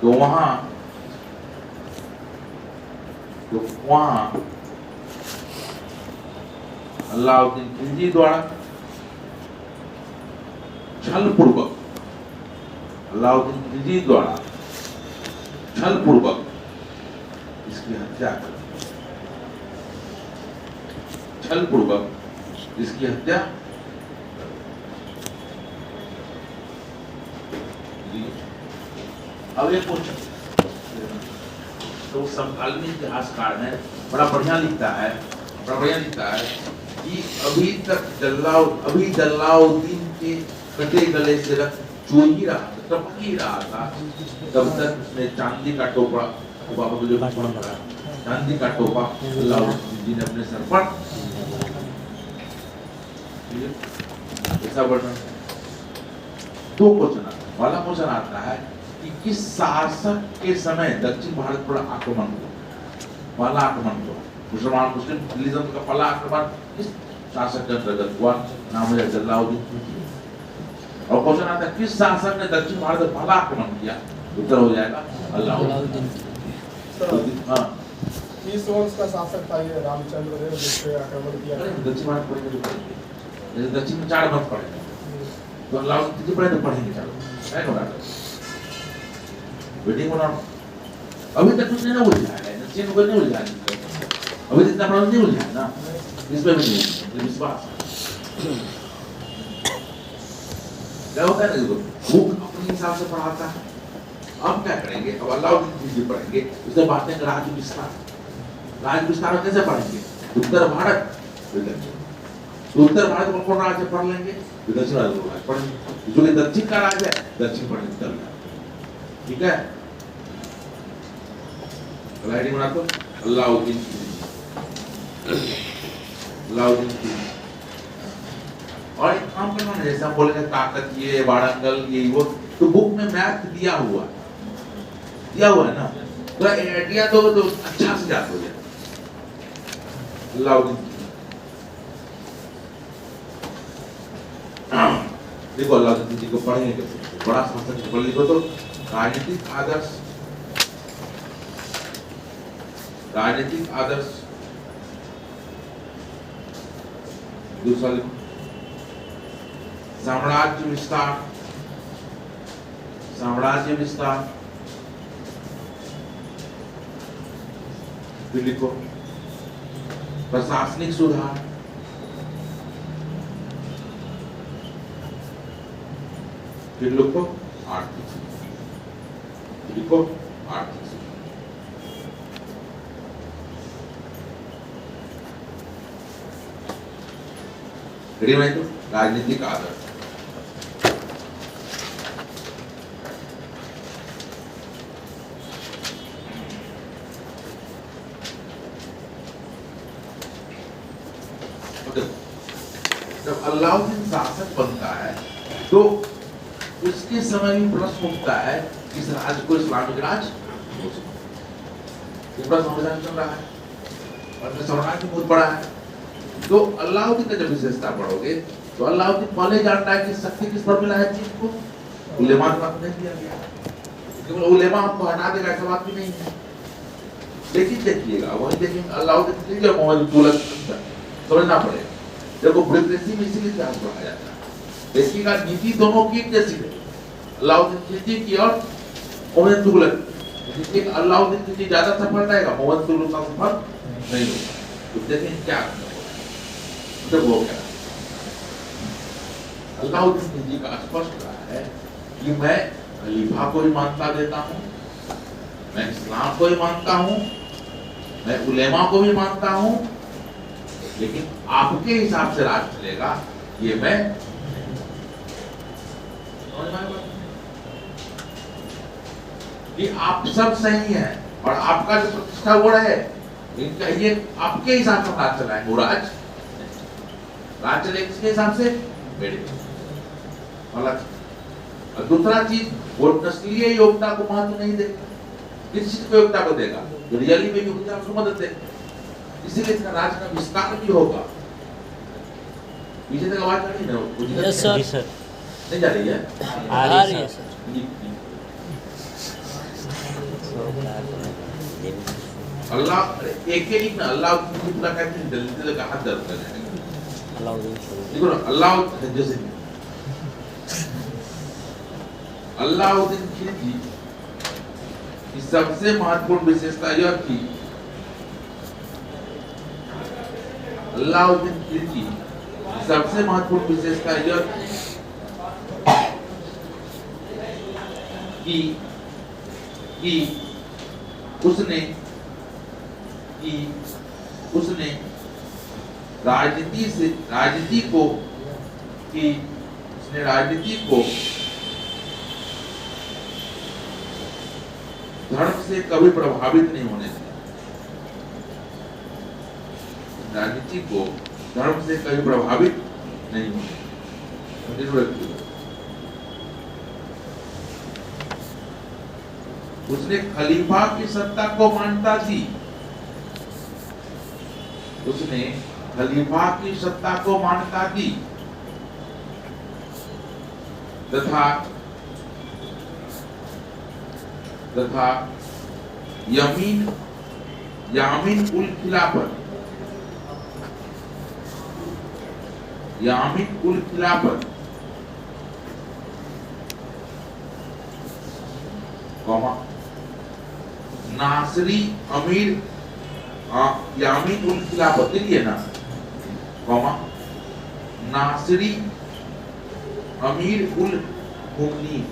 तो वहां अलाउद्दीन खिलजी द्वारा छलपूर्वक इसकी हत्या कर, अब एक क्वेश्चन, तो समकालीन इतिहासकार है, बड़ा बढ़िया लिखता है कि अभी जलालुद्दीन के कटे गले से रक्त चूर ही रहा था, टपक ही रहा था, तब तक उसने चांदी का टोपा अलाउद्दीन जी ने अपने सर पर, ऐसा वर्णन। दो क्वेश्चन वाला क्वेश्चन आता है कि किस शासक के समय दक्षिण भारत पर आक्रमण हुआ, मुस्लिम रिलीजन का पहला आक्रमण किस शासक के अंतर्गत हुआ, नाम है जलालुद्दीन। और क्वेश्चन आता है किस शासक ने दक्षिण भारत पर पहला आक्रमण किया, उत्तर हो जाएगा अलाउद्दीन। हाँ, किस वंश का शासक था ये रामचंद्र देव जिसने आक्रमण किया? दक्षिण भारत पढ़ेंगे, जैसे दक्षिण में 4 वंश पढ़ेंगे, तो अलाउद्दीन जी पढ़ेंगे चारों, है ना बात? वेटिंग होना अभी तक कुछ नहीं उलझा है, दक्षिण को नहीं उलझा है, अभी इतना प्रॉब्लम नहीं उलझा है ना, इसमें भी नहीं विश्वास। क्या होता है ना, बुक अपने हिसाब से पढ़ाता है। अब क्या करेंगे, अब अलाउद्दीन जी पढ़ेंगे, उससे बातें राज्य विस्तार कैसे पढ़ेंगे, उत्तर भारत उत्तर भारत में कौन राज्य पढ़ लेंगे, दक्षिण भारत पढ़ेंगे, जो कि दक्षिण का राज्य है दक्षिण पढ़ेंगे। ठीक है, राइटिंग बना तो अलाउद्दीन और एक काम करना है, जैसे हम बोलेंगे काकतीय, वारंगल, ये वो, तो बुक में मैप दिया हुआ है ना, तो आइडिया तो अच्छा से याद हो जाए। अलाउद्दीन देखो, अलाउद्दीन जी को पढ़ेंगे कैसे, बड़ा शासक पढ़ लिखो तो राजनीतिक आदर्श दूसरा लिखो, साम्राज्य विस्तार फिर लिखो प्रशासनिक सुधार, फिर लिखो आर्थिक सुधार, लिखो आर्थिक सुधार। रेडी में तो राजनीतिक आदर्श, जब अलाउद्दीन शासक बनता है तो उसके समय भी प्रश्न उठता है इस राज्य को इस्लामिक राज्य हो सकता है। ये प्रश्न हमेशा चल रहा है और साम्राज्य बहुत बड़ा है। तो अलाउद्दीन का जब विशेषता पढ़ोगे तो अलाउद्दीन पहले जानता है कि शक्ति किस पर मिला है चीज को, उलेमा का नहीं दिया गया, केवल उलेमा हमको हटा देगा ऐसा बात भी नहीं है। लेकिन देखिएगा वही देखिए अलाउद्दीन की मोहम्मद तुगलक समझना पड़ेगा। देखो ब्रिटिशी में इसीलिए क्या पढ़ा जाता है, देखिएगा नीति दोनों की जैसी है। अलाउद्दीन खिलजी की और मोहम्मद तुगलक, लेकिन अलाउद्दीन खिलजी ज्यादा सफल रहेगा, मोहम्मद तुगलक का सफल नहीं होगा। तो देखें क्या जब वो क्या अलाउद्दीन खिलजी का स्पष्ट रहा है कि मैं खलीफा को ही मानता देता हूँ, मैं इस्लाम को ही मानता हूँ, मैं उलेमा को भी मानता हूँ, लेकिन आपके हिसाब से राज चलेगा ये मैं कि आप सब सही हैं और आपका जो प्रतिष्ठा वो है इनका ये आपके हिसाब से राज चलाएंगे। वो राज चलेगा किसके हिसाब से, मेरे। और दूसरा चीज वो नस्लीय योग्यता को महत्व नहीं देगा, किस चीज को योग्यता को देगा, जो रियली में योग्यता उसको मदद देगा। इसीलिए इसका राज्य का विस्तार भी होगा। पीछे तक आवाज आ रही है ना? Yes sir. नहीं जा रही है? आ रही है सर। अल्लाह एक एक ना अल्लाह की पूरा कहते हैं दिल का हाथ दर्द कर जाएगा। देखो ना अल्लाह जैसे अलाउद्दीन खिलजी की सबसे महत्वपूर्ण विशेषता यह थी, अलाउद्दीन खिलजी सबसे महत्वपूर्ण विशेषता यह थी कि उसने राजनीति को धर्म से कभी प्रभावित नहीं होने दिया। राजनीति को धर्म से कभी प्रभावित नहीं होने दिया। उसने खलीफा की सत्ता को मान्यता दी, उसने खलीफा की सत्ता को मान्यता दी तथा यामीन उल खिलाफत नासरी अमीर यामीन उल खिलाफत लिखिए ना, नासरी अमीर उल मुमनीन।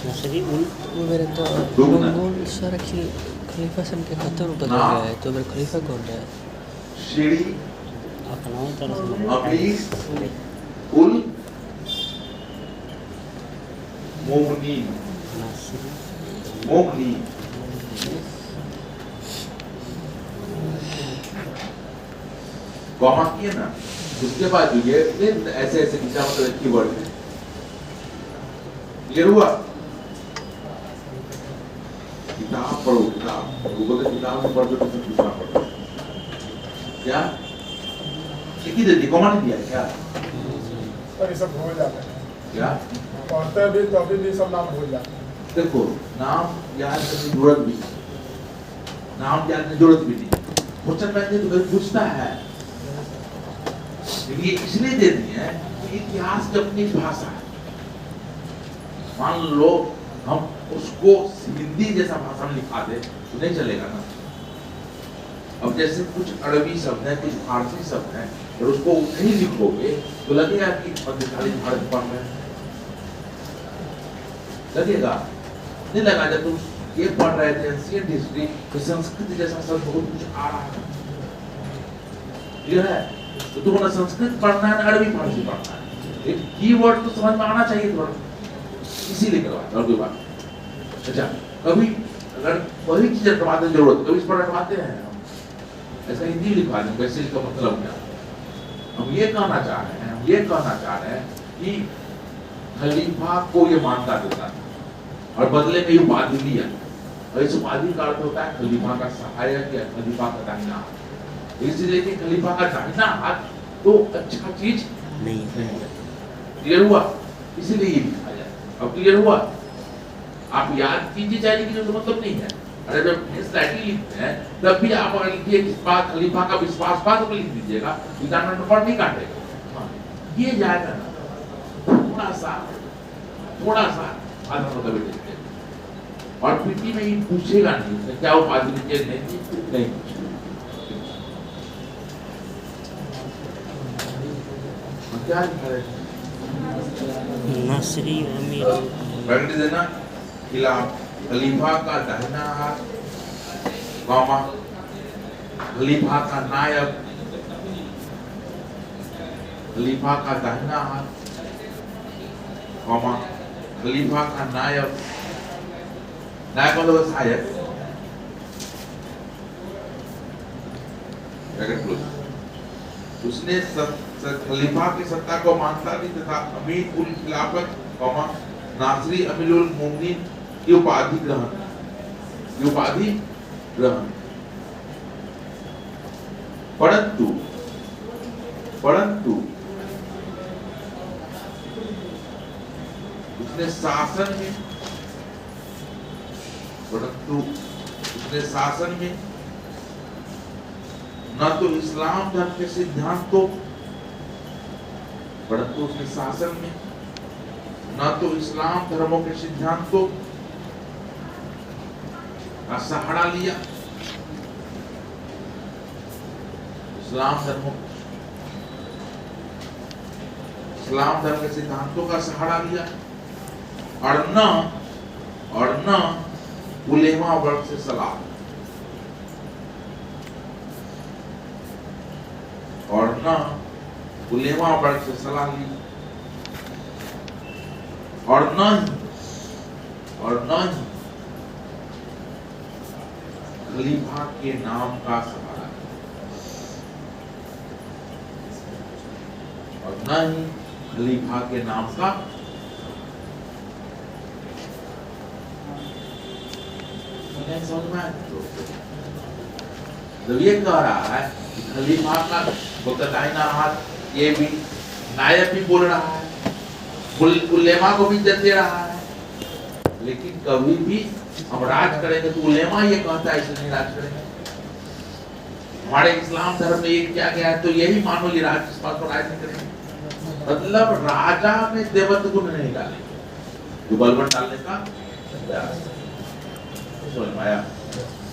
वो मेरे तो मंगोल सारा खलीफा सन के खत्म कर गया है, तो मेरे खलीफा कौन है? शेरी अमीर उल मुमनीन कॉमा किए ना, उसके बाद जो ये ऐसे ऐसे किया मतलब कीवर्ड है। क्लियर हुआ? किताब पढ़ो, किताब गूगल की किताब में पढ़ के तुमसे पूछना पड़ता क्या लिखी देती, कॉमा नहीं दिया क्या? पर ये सब भूल जाते हैं क्या पढ़ते भी तो अभी भी सब नाम भूल जाते हैं। देखो नाम याद करने की जरूरत भी, नाम याद करने की जरूरत भी नहीं। क्वेश्चन बनते तो कभी पूछता है, ये इसलिए देती है कि इतिहास की अपनी भाषा है। मान लो हम उसको हिंदी जैसा भाषा में लिखा दे तो नहीं चलेगा ना। अब जैसे कुछ अरबी शब्द हैं, कुछ फारसी शब्द हैं, और उसको नहीं लिखोगे तो लगेगा कि मध्यकालीन भारत पढ़ रहे हैं, लगेगा नहीं लगा। जब तुम ये पढ़ रहे थे एंशिएंट हिस्ट्री, तो संस्कृत जैसा शब्द बहुत कुछ आ रहा है, क्लियर है? तो तुम्हें संस्कृत पढ़ना है ना अरबी फारसी पढ़ना है, एक कीवर्ड तो समझ में आना चाहिए थोड़ा, इसीलिए करवाते और कोई बात। अच्छा, कभी अगर वही चीज रटवाने की जरूरत, कभी इस पर रटवाते हैं हम, ऐसा हिंदी लिखवा दें वैसे इसका मतलब क्या। हम ये कहना चाह रहे हैं, हम ये कहना चाह रहे हैं कि खलीफा को ये मानता देता था और बदले में उपाधि लिया, और इस उपाधि का अर्थ होता है खलीफा का सहायक या खलीफा का दाहिना हाथ। इसलिए कि खलीफा का दाहिना हाथ तो अच्छा चीज नहीं है। क्लियर हुआ? इसीलिए ये लिखा जाए। अब क्लियर हुआ? आप याद कीजिए चाहे कि तो मतलब नहीं है। अरे जब स्लाइडली लिखते हैं तब भी आप अगर लिखिए किस बात खलीफा का विश्वास पात्र तो लिख दीजिएगा, विधान पर नहीं काटेगा। ये जाएगा ना थोड़ा सा आधा मतलब देखते हैं। और पीटी में ये पूछेगा नहीं क्या उपाधि लीजिए, नहीं क्या लिखा है? नासरी अमीर बैठ देना खिलाफ खलीफा का दाहिना हाथ, कौमा खलीफा का नायब, खलीफा का दाहिना हाथ, कौमा खलीफा का नायब। नायब मतलब सहायक। उसने खलीफा की सत्ता को मानता भी तथा अमीर उल खिलाफत, कौमा नासरी अमीरुल मोमिनीन की उपाधि ग्रहण। परंतु उसने शासन में न तो इस्लाम धर्म के सिद्धांतों, परंतु उसने शासन में न तो इस्लाम धर्मों के सिद्धांतों का सहारा लिया, इस्लाम धर्म के सिद्धांतों का सहारा लिया, और न उलेमा वर्ग से सलाह, और न उलेमा वर्ग से सलाह ली, और न ही खलीफा के नाम का सहारा, और न ही खलीफा के नाम का। जब ये कह रहा है कि खलीफा का दाहिना हाथ, ये भी नायब भी बोल रहा है, उलेमा को भी इज्जत दे रहा है, लेकिन कभी भी हम राज करेंगे तो उलेमा ये कहता है इसलिए नहीं राज करेंगे। हमारे इस्लाम धर्म में ये क्या गया है तो यही मानो ये राज इस बात पर राज नहीं करेंगे। मतलब राजा में देवत्व गुण नहीं डालेंगे, जो बलबन डालने का समझ में आया?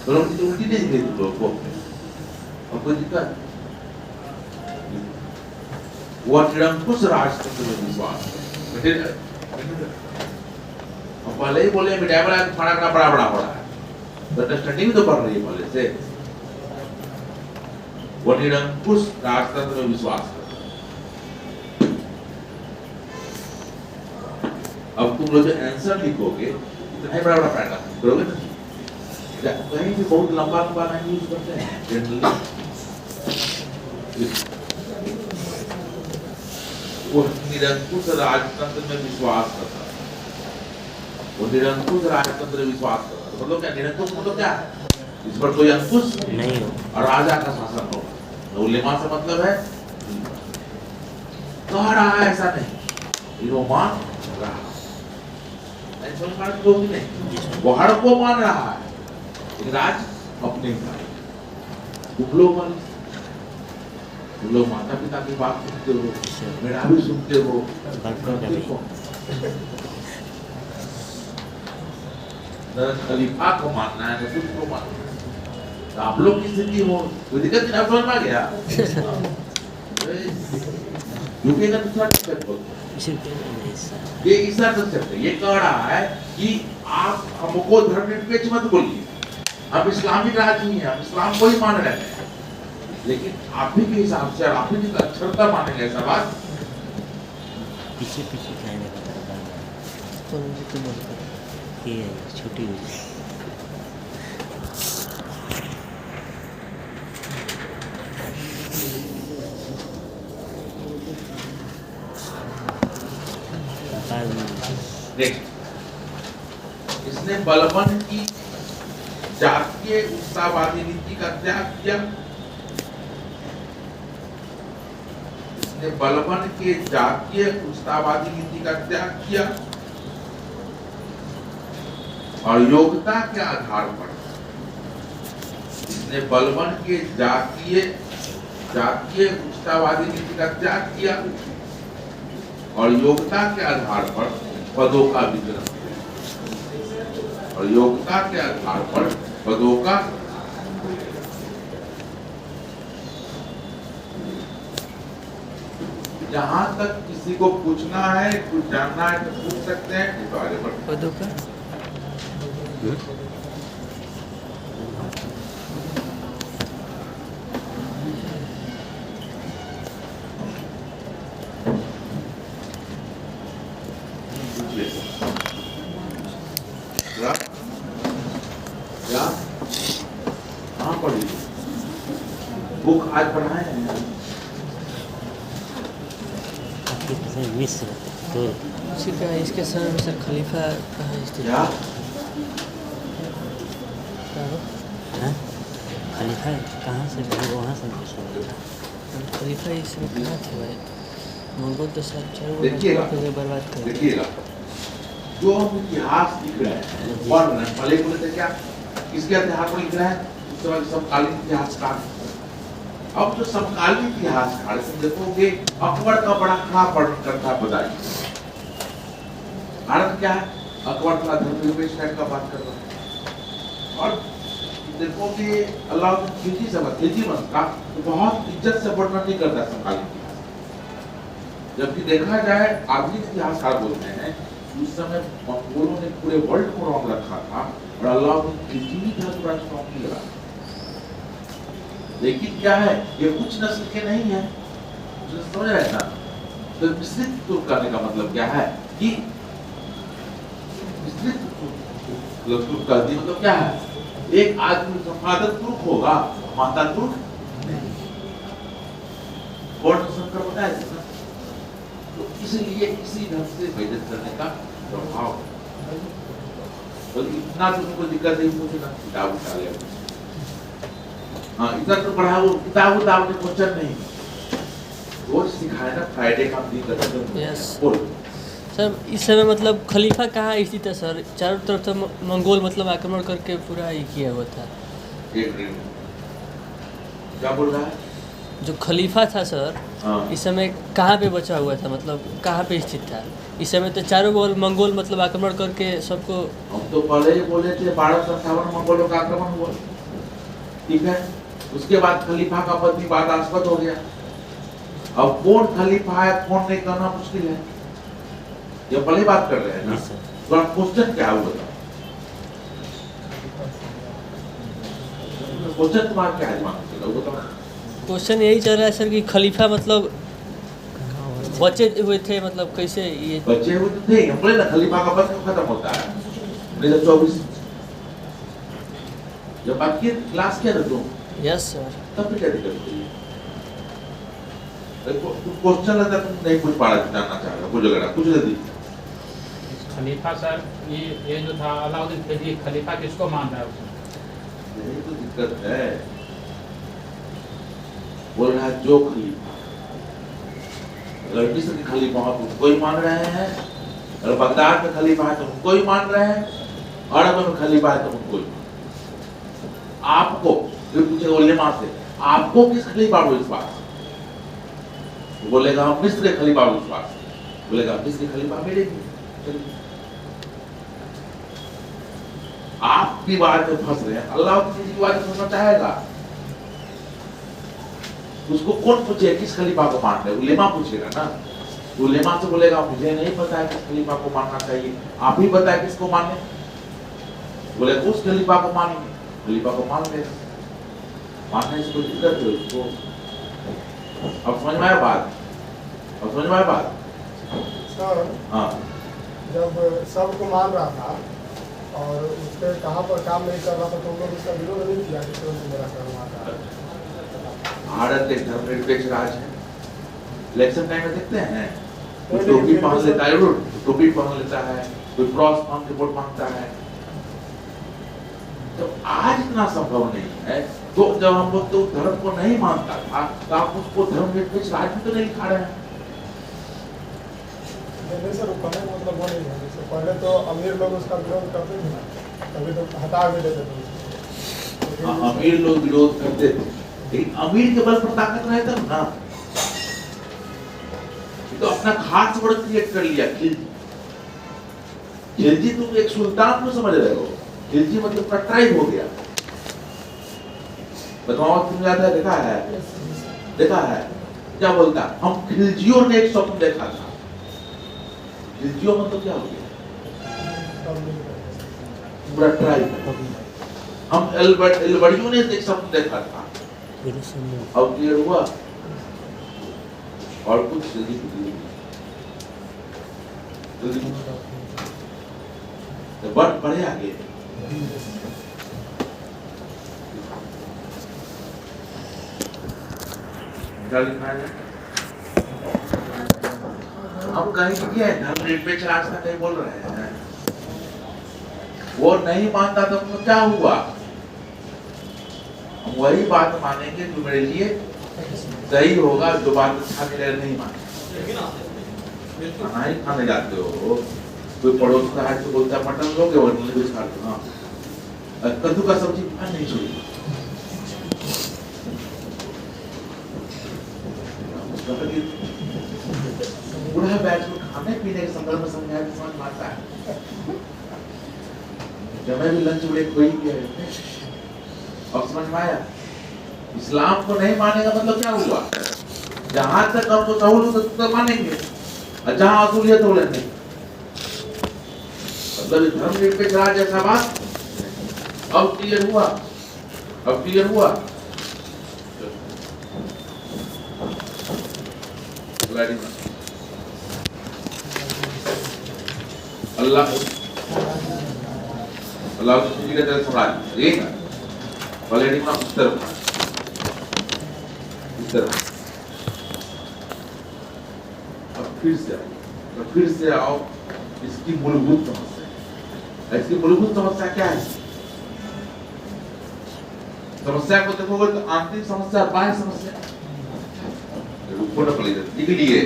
तो उल्टी नहीं दिख रही लोग को, और कोई दिक्कत वह निरंकुश राजतंत्र में विश्वास। पहले ही बोले मिठाई बड़ा खाना बड़ा बड़ा हो रहा है, तो स्टडी भी तो पढ़ रही है पहले से। वो निरंकुश राजतंत्र में विश्वास करता है। अब तुम लोग जो आंसर लिखोगे इतना ही बड़ा बड़ा पैराग्राफ करोगे ना, कहीं भी बहुत लंबा लंबा नहीं यूज करते हैं जनरली। वो निरंकुश राजतंत्र में विश्वास करता है, वो निरंकुश राजतंत्र में विश्वास करता है। मतलब क्या निरंकुश मतलब क्या है? इस पर कोई अंकुश नहीं हो और राजा का शासन हो। उलेमा से मतलब है कह रहा है ऐसा नहीं, वो मान रहा है, वो हर को मान रहा है, राज अपने तुम लोग माता पिता की बात सुनते हो, मेरा भी सुनते हो। न खलीफा को मानना है, न कुछ को मानना है। तो आप लोग की स्थिति हो, कोई दिक्कत नहीं, आप समझ में आ गया? यूपी का दूसरा कंसेप्ट बोलते ये ईसा कंसेप्ट है। ये कह रहा है कि आप हमको धर्मनिरपेक्ष मत बोलिए, हम इस्लामिक राज्य ही हैं, हम इस्लाम को ही मान रहे हैं, लेकिन आप ही के हिसाब से आप ही की अक्षरता मानेंगे ऐसा बात। पीछे पीछे खाने का तरीका कौन सी तुम बोल कर ये छोटी हुई इसने बलबन की जातीय उत्साहवादी नीति का त्याग किया। इसने बलबन के जातीय उत्साहवादी नीति का त्याग किया और योग्यता के आधार पर इसने बलबन के जातीय उत्साहवादी नीति का त्याग किया और योग्यता के आधार पर पदों का वितरण किया और योग्यता के आधार पर पदों का जहां तक किसी को पूछना है, कुछ जानना है तो पूछ सकते हैं, नहीं तो आगे बढ़ पदों का कहाँ पढ़ी बुक आज पढ़ाए हैं आपके पसंद मिस्र तो उसी का इसके समय में सर खलीफा कहाँ स्थित क्या क्या हो? हाँ खलीफा कहाँ से वहाँ से पूछा खलीफा इस समय कहाँ थे भाई? मंगोल तो सब चारों देखिएगा, बर्बाद कर दिए। देखिएगा जो हम इतिहास लिख रहे हैं पढ़ रहे हैं, पहले बोले थे क्या किसके इतिहास को लिख रहे हैं, उस समय समकालीन इतिहासकार। अब जो समकालीन इतिहासकार से देखोगे अकबर का बड़ा खराब वर्णन करता है बदाई। कारण क्या है, अकबर थोड़ा धर्मनिरपेक्ष टाइप का बात कर रहा है और देखोगे अलाउद्दीन खिलजी का तो बहुत इज्जत से वर्णन नहीं करता समकालीन इतिहास। जबकि देखा जाए आधुनिक इतिहासकार बोलते हैं उस समय मंगोलों ने पूरे वर्ल्ड को रौंद रखा था और अलाउद्दीन खिलजी भी था पूरा रौंद किया। लेकिन क्या है, ये कुछ नस्ल के नहीं है, समझ रहे ना? तो मिश्रित तुर्क करने का मतलब क्या है कि मिश्रित तुर्क का मतलब क्या है, एक आदमी फादर तुर्क होगा माता तुर्क नहीं। वर्ण संकर बताया ना, तो इसलिए इसी ढंग से बेइज्जत करने का प्रभाव है। तो इतना तो उनको दिक्कत नहीं, मुझे ना किताब उठा लिया। हाँ इतना तो पढ़ा, वो किताब ने क्वेश्चन नहीं रोज सिखाया ना, फ्राइडे का दिन करते Yes. बोल सर इस समय मतलब खलीफा कहाँ स्थित है सर? चारों तरफ तो मंगोल मतलब आक्रमण करके पूरा ये किया हुआ था। एक मिनट क्या बोल रहा है? जो खलीफा था सर हाँ। इस समय कहाँ पे बचा हुआ था, मतलब कहाँ पे स्थित था? इस समय तो चारों ओर मंगोल मतलब आक्रमण करके सबको। हम तो पहले ही बोले थे 1257 मंगोलों का आक्रमण हुआ, ठीक है। उसके बाद खलीफा का पद विवादास्पद हो गया। अब कौन खलीफा है कौन नहीं कहना मुश्किल है, ये पहले बात कर रहे हैं ना। तो क्वेश्चन क्या हुआ था, क्वेश्चन तुम्हारा क्या है दिमाग में चला, वो बताओ। क्वेश्चन यही चल रहा है सर कि खलीफा मतलब बचे हुए थे, मतलब कैसे ये बच्चे हुए तो थे, हम बोले ना खलीफा का पद कब खत्म होता है 1924 जब बाकी क्लास किया था तुम, यस सर। तब भी क्या दिक्कत हुई? क्वेश्चन लगता तुम नहीं पूछ पा रहे, जानना चाह रहे, कुछ लग कुछ जल्दी। खलीफा सर ये जो था अलाउद्दीन खिलजी, खलीफा किसको मान रहा है उसमें? यही तो दिक्कत है, बोल रहा है जो खलीफा, अगर मिस्र के खलीफा हो तो उनको ही मान रहे हैं, अगर बगदाद में खलीफा है तो उनको ही मान रहे हैं, अरब में खलीफा है तो उनको ही। आपको फिर पूछेगा उलेमा से, आपको किस खलीफा पर विश्वास? बोलेगा हम मिस्र के खलीफा पर विश्वास, बोलेगा मिस्र के खलीफा मेरे भी। विवाद में फंस रहे हैं, अल्लाह किसी विवाद में फंसना चाहेगा? उसको कौन पूछे किस खलीफा को मानना है? उलेमा पूछेगा ना। उलेमा से बोलेगा मुझे नहीं पता है किस खलीफा को मानना चाहिए, आप ही बताए किसको माने। बोले उस खलीफा को मानेंगे, खलीफा को मान ले, मानने से कोई दिक्कत है उसको। अब समझ में आया बात? अब समझ में आया बात? सर हाँ, जब सबको मान रहा था और उसके कहाँ पर काम नहीं कर रहा था तो उन लोग उसका विरोध नहीं किया कि तुरंत मेरा काम आता है। भारत एक धर्मनिरपेक्ष राज्य है। इलेक्शन टाइम में देखते हैं कोई टोपी पहन लेता है, टोपी पहन लेता है, कोई क्रॉस पहन के वोट मांगता है। तो आज इतना संभव नहीं है, तो जब हम लोग तो धर्म को नहीं मानता था तो आप उसको धर्मनिरपेक्ष राज्य तो नहीं खा रहे हैं। नहीं सर, कहने का मतलब वो नहीं है। जैसे पहले तो अमीर लोग उसका विरोध करते थे ना, कभी तो हटा भी देते थे। अमीर लोग विरोध करते थे, लेकिन अमीर के बल पर ताकत रहता ना, तो अपना खास वर्ड क्रिएट कर लिया। खिलजी तुम एक सुल्तान को समझ रहे हो, खिलजी मतलब का ट्राइब हो गया। बताओ तुम याद है? देखा है? देखा है क्या बोलता? हम खिलजियों ने एक स्वप्न देखा था। खिलजियों मतलब क्या हो गया? पूरा ट्राइब। हम एलबड़ियों ने एक स्वप्न देखा था, अब क्लियर हुआ और कुछ जल्दी बढ़े आगे। हम कहीं क्या है, धर्मनिरपेक्ष रास्ता कहीं बोल रहे हैं, वो नहीं मानता तो उनको क्या हुआ? हम वही बात मानेंगे जो मेरे लिए सही होगा, जो बात अच्छा मेरे नहीं मानेंगे। खाना ही खाने जाते हो, कोई पड़ोस का है तो बोलता है मटन लोगे और नहीं खा लो। हाँ, कद्दू का सब्जी नहीं छोड़ी। बूढ़ा बैच में खाने पीने के संदर्भ में समझाया तो समझ में आता है। जब मैं भी लंच ब्रेक हुई किया अब समझ में आया। इस्लाम को नहीं मानेगा मतलब क्या हुआ? जहां तक हमको सहूलियत तो मानेंगे और जहां असूलियत हो लेंगे, मतलब धर्मनिरपेक्ष राज्य जैसा बात। अब क्लियर हुआ? अब क्लियर हुआ? अल्लाह अल्लाह की तरफ समाज एक पलेटी में उत्तर उत्तर। अब फिर से आओ इसकी मूलभूत समस्या। इसकी मूलभूत समस्या क्या है? समस्या को देखोगे तो आंतरिक समस्या, बाह्य समस्या। लिए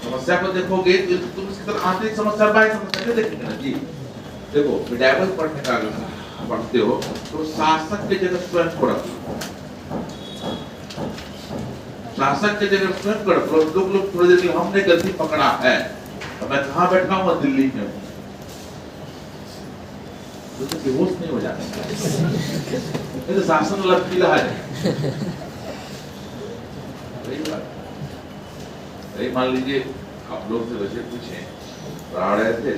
समस्या को देखोगे तो तुम इसकी तरह आंतरिक समस्या, बाह्य समस्या क्यों देखेंगे ना जी? देखो मिडाइवल पढ़ने का पढ़ते हो तो शासक के जगह स्वयं को रखो, शासक के जगह स्वयं को रखो। लोग थोड़ी देर के लिए हमने गलती पकड़ा है, तो मैं कहाँ बैठा हूँ? दिल्ली में हूँ, तो बेहोश नहीं हो जाता। ये तो शासन लचीला है। मान लीजिए आप लोग से वैसे पूछे, पढ़ा रहे थे,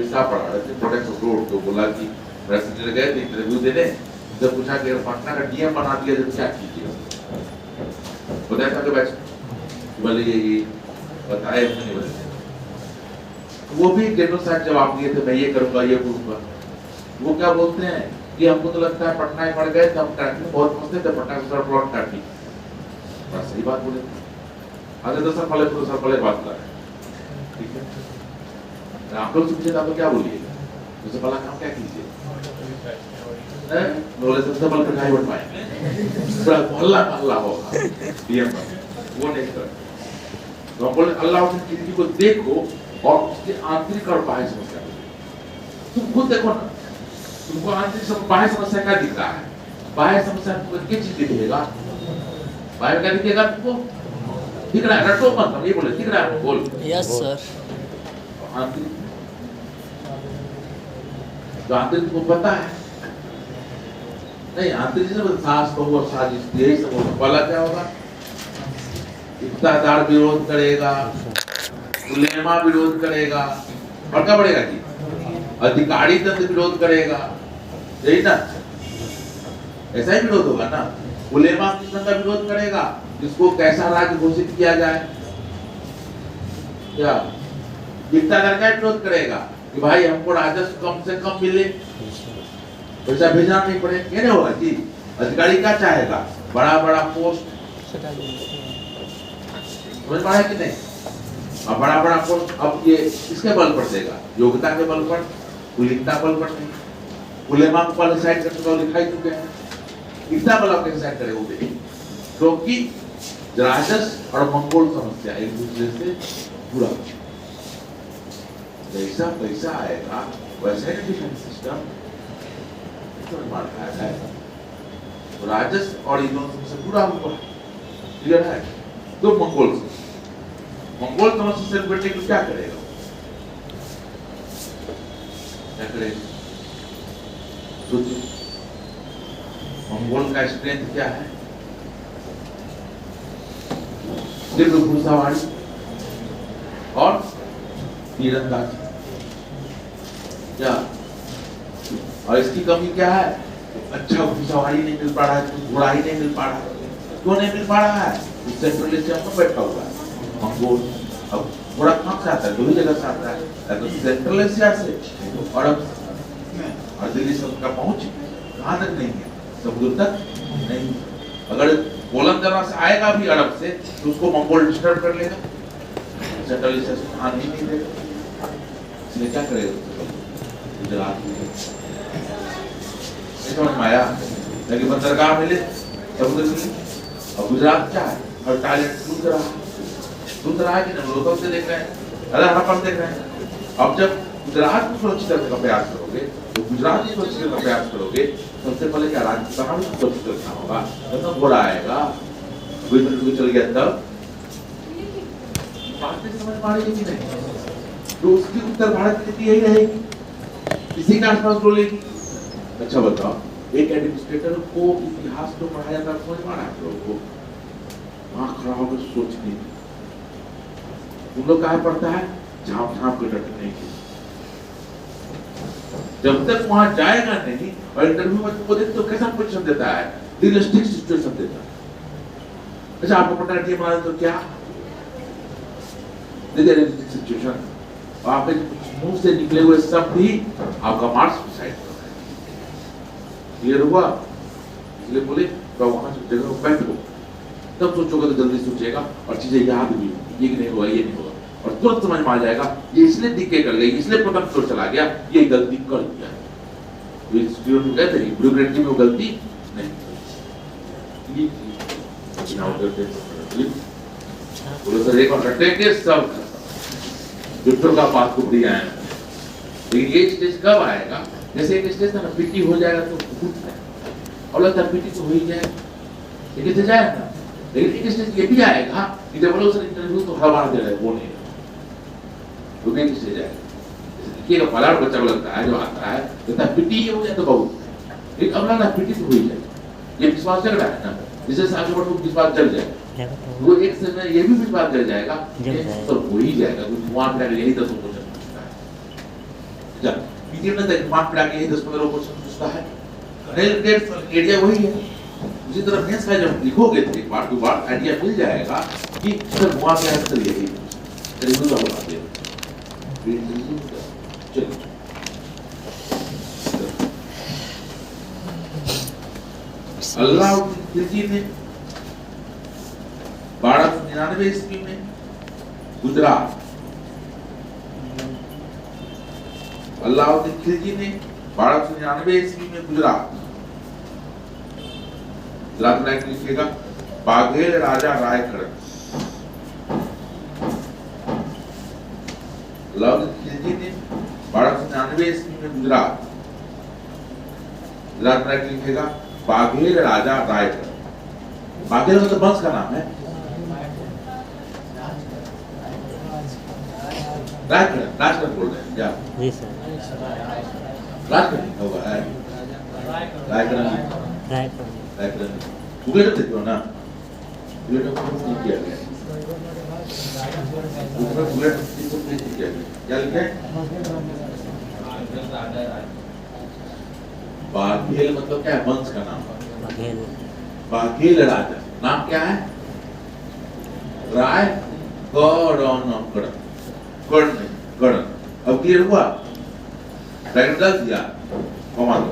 पढ़ा रहे थे प्रोटेक्ट रोड, तो बोला कि प्रेसिडेंट गए थे इंटरव्यू देने, जब पूछा कि पटना का डीएम बना दिया जब क्या कीजिए, बताया था कि बैच बोले ये बताए नहीं बताए। वो भी जेनोसाइड जवाब दिए थे, मैं ये करूंगा ये करूंगा। वो क्या बोलते हैं कि हमको तो लगता है पटना ही पड़ गए थे, हम ट्रैफिक बहुत मस्ते थे, पटना का प्लॉट ट्रैफिक। बड़ा सही बात बोले। अरे तो सर पहले बात कर रहे हैं, ठीक है? आप लोग से पूछे तो क्या बोलिए? उससे पहला काम क्या कीजिए? बोले सबसे पहले पिटाई बन पाएंगे, मोहल्ला मोहल्ला होगा डीएम का, वो नहीं कर। तो हम बोले अल्लाह की जिंदगी को देखो और उसके आंतरिक और बाह्य समस्या को तुम खुद देखो ना। तुमको आंतरिक बाह्य समस्या क्या दिख रहा है? बाह्य समस्या तुमको क्या चीज दिखेगा? बाह्य क्या दिखेगा तुमको? दिख रहा है? रटो मत, ये बोले दिख रहा है, बोल। Yes sir. आंतरिक, तो आंतरिक तुमको पता है नहीं आंतरिक से सास बहू और साजिश यही सब होगा। पहला क्या होगा? इफ्तादार विरोध करेगा, उलेमा विरोध करेगा, बड़का पड़ेगा जी, अधिकारी तंत्र विरोध करेगा, यही ना, ऐसा ही विरोध होगा ना। उलेमा किस तरह का विरोध करेगा? जिसको कैसा राज्य घोषित किया जाए। क्या इफ्तादार का विरोध करेगा कि भाई हमको राजस्व कम से कम मिले, पैसा भेजना नहीं पड़े, ये नहीं होगा जी। अधिकारी क्या चाहेगा? बड़ा बड़ा पोस्ट, समझ पा रहे कि नहीं? अब बड़ा बड़ा पोस्ट अब ये किसके बल पर देगा? योग्यता के बल पर, कुलीनता बल पर नहीं। उलेमा को पहले साइड कर चुका हो, लिखाई चुके हैं, इतना बल आप कैसे साइड करे वो देखिए। क्योंकि राजस्व और मंगोल समस्या एक दूसरे से जुड़ा, जैसा पैसा आएगा वैसा ही डिफेंस सिस्टम है। तो राजस्व और इन दोनों से जुड़ा हुआ है, क्लियर है? तो मंगोल समस्या से निपटने के लिए क्या करेगा? क्या करेगा? सोचो, मंगोल का स्ट्रेंथ क्या है? सिर्फ घुड़सवारी और तीरंदाजी, क्या? और इसकी कमी क्या है? अच्छा घुड़सवारी नहीं मिल पा रहा है, घोड़ा ही नहीं मिल पा रहा है। क्यों नहीं मिल पा रहा है? सेंट्रल एशिया में बैठा हुआ है मंगोल। अब घोड़ा कहाँ से आता है? दो ही जगह से आता है, तो सेंट्रल एशिया से और अब और दिल्ली से उनका पहुंच कहाँ तक नहीं है, समुद्र तक नहीं। अगर कोलम जरा से आएगा भी अरब से तो उसको मंगोल डिस्टर्ब कर लेगा, सेंट्रल एशिया से आने ही नहीं देगा। इसलिए क्या करेगा? गुजरात समझ में आया? लेकिन बंदरगाह मिले, समुद्र मिले, और गुजरात क्या है? और टैलेंट डूब रहा है कि नहीं? लोग से देख रहे हैं, हरापन देख रहे हैं। अब जब गुजरात को सुरक्षित रखने का प्रयास करोगे, तो गुजरात को सुरक्षित रखने का प्रयास करोगे, सबसे पहले क्या राज्य कहाँ भी सुरक्षित रखना होगा? तब घोड़ा आएगा, कोई मिनट चल गया तब बातें समझ पा रही है कि नहीं? तो उसकी उत्तर भारत की नीति यही रहेगी, इसी के आसपास बोलेगी। अच्छा बताओ, एक एडमिनिस्ट्रेटर को इतिहास तो पढ़ाया जाता, समझ पा रहा है लोगों को? वहां खड़ा होकर सोचने, तुम लोग कहा पड़ता है झाँप झाँप के डटने की। जब तक वहां जाएगा नहीं और इंटरव्यू में तुमको देख तो कैसा पोजीशन देता है? रियलिस्टिक सिचुएशन देता है। अच्छा आपको पता है मान तो क्या रियलिस्टिक सिचुएशन, आपके मुंह से निकले हुए शब्द ही आपका मार्क्स डिसाइड कर रहा है। क्लियर हुआ? इसलिए बोले तो वहां जगह बैठो, तब सोचोगे तो जल्दी सोचेगा और चीजें याद भी होगी, ये नहीं होगा, ये नहीं होगा, और तुरंत समझ में आ जाएगा ये इसलिए दिक्कत कर गई, इसलिए पता तो चला गया, ये गलती कर दिया। स्टूडेंट कहते हैं ब्यूरोक्रेसी में वो गलती नहीं, बोलो सर एक और रटे के सब जुट्टों का बात को दिया है। लेकिन ये स्टेज कब आएगा? जैसे एक स्टेज ना पीटी हो जाएगा तो और लगता है पीटी तो हो ही जाएगा, लेकिन से जाएगा। लेकिन एक स्टेज ये भी आएगा कि जब बोलो सर इंटरव्यू तो हर बार दे रहे वो नहीं, वो नहीं स्टेज आएगा। देखिएगा पलाड़ बच्चा को लगता है जो आता है कहता है पीटी हो जाए तो बहुत, लेकिन अब लगता है पीटी तो हो ही जाएगा, ये विश्वास जग रहा है ना। जिससे आगे बढ़ो विश्वास जग जाएगा, वो एक समय ये भी विश्वास जग जाएगा तो हो ही जाएगा, क्योंकि वहां पे यही 10 क्वेश्चन पूछता है। जब पीटी में तक वहां पे आके यही 10-15 क्वेश्चन पूछता है, एरिया वही है। उसी तरह मेंस का जब लिखोगे तो एक बार दो बार आइडिया मिल जाएगा कि सर वहां पे आंसर यही है, रिव्यू का बता दे। चलो अलाउद्दीन खिलजी ने 1299 ईस्वी में गुजरात, अलाउद्दीन खिलजी ने 1299 ईस्वी में गुजरात लिखिएगा बाघेल राजा रायगढ़। अलाउद्दीन खिलजी ने 1299 ईस्वी में गुजरात लिखिएगा बाघेल राजा रायगढ़। बाघेल मतलब वंश का नाम है, राजगढ़ बोल रहे हैं क्या? जी सर, राजगढ़ होगा है, रायगढ़ ट्राई करेंगे बुलेट देखो ना, बुलेट में कुछ नहीं किया गया, उसमें बुलेट कुछ नहीं किया गया, क्या लिखा है? बाघेल मतलब क्या है? वंश का नाम। बघेल बाघेल राजा, नाम क्या है? राय गण, गण। अब क्लियर हुआ? ब्रैकेट डाल दिया, कमा दो।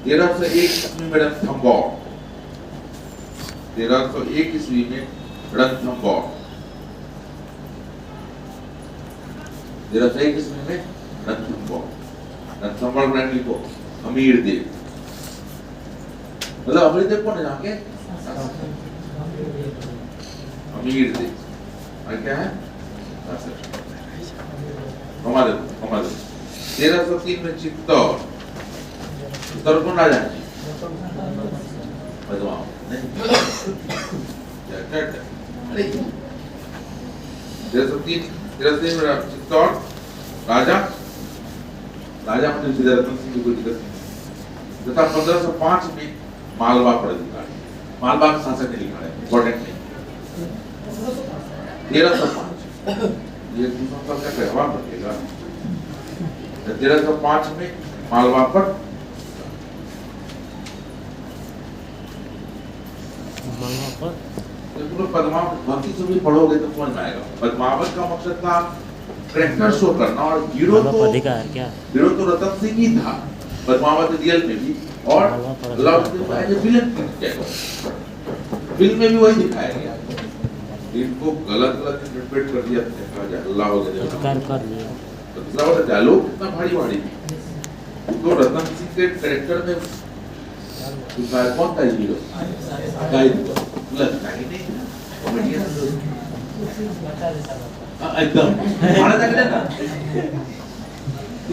1301 ईस्वी में रणथंभौर, 1301 ईस्वी में रणथंभौर, 1301 ईस्वी में रणथंभौर। रणथंभौर ब्रांड लिखो, अमीर देव, मतलब अमीर देव कौन है यहाँ के? अमीर देव, और क्या है? हमारे 1303 में चित्तौड़, चित्तौड़ कौन राजा है? बदमाश नहीं, अरे 1303 में चित्तौड़ राजा मतलब श्री रतन सिंह की कोई दिक्कत नहीं। तथा 1505 में मालवा पर अधिकार, मालवा का शासक ने लिखा है, इंपॉर्टेंट नहीं। 1305 ये दूसरा का क्या कहवा पड़ेगा? 1305 में मालवा पर पद्मावत भक्ति से भी पढ़ोगे तो समझ में आएगा। पद्मावत का मकसद था करेक्टर शो करना, और हीरो तो रतन सिंह ही था पद्मावत रियल में भी, और विलन फिल्म में भी वही दिखाया गया। इनको गलत इंटरप्रेट कर दिया, अल्लाह हो गया डायलॉग कितना भारी तो रतन सिंह के कैरेक्टर में कौन था हीरो? एकदम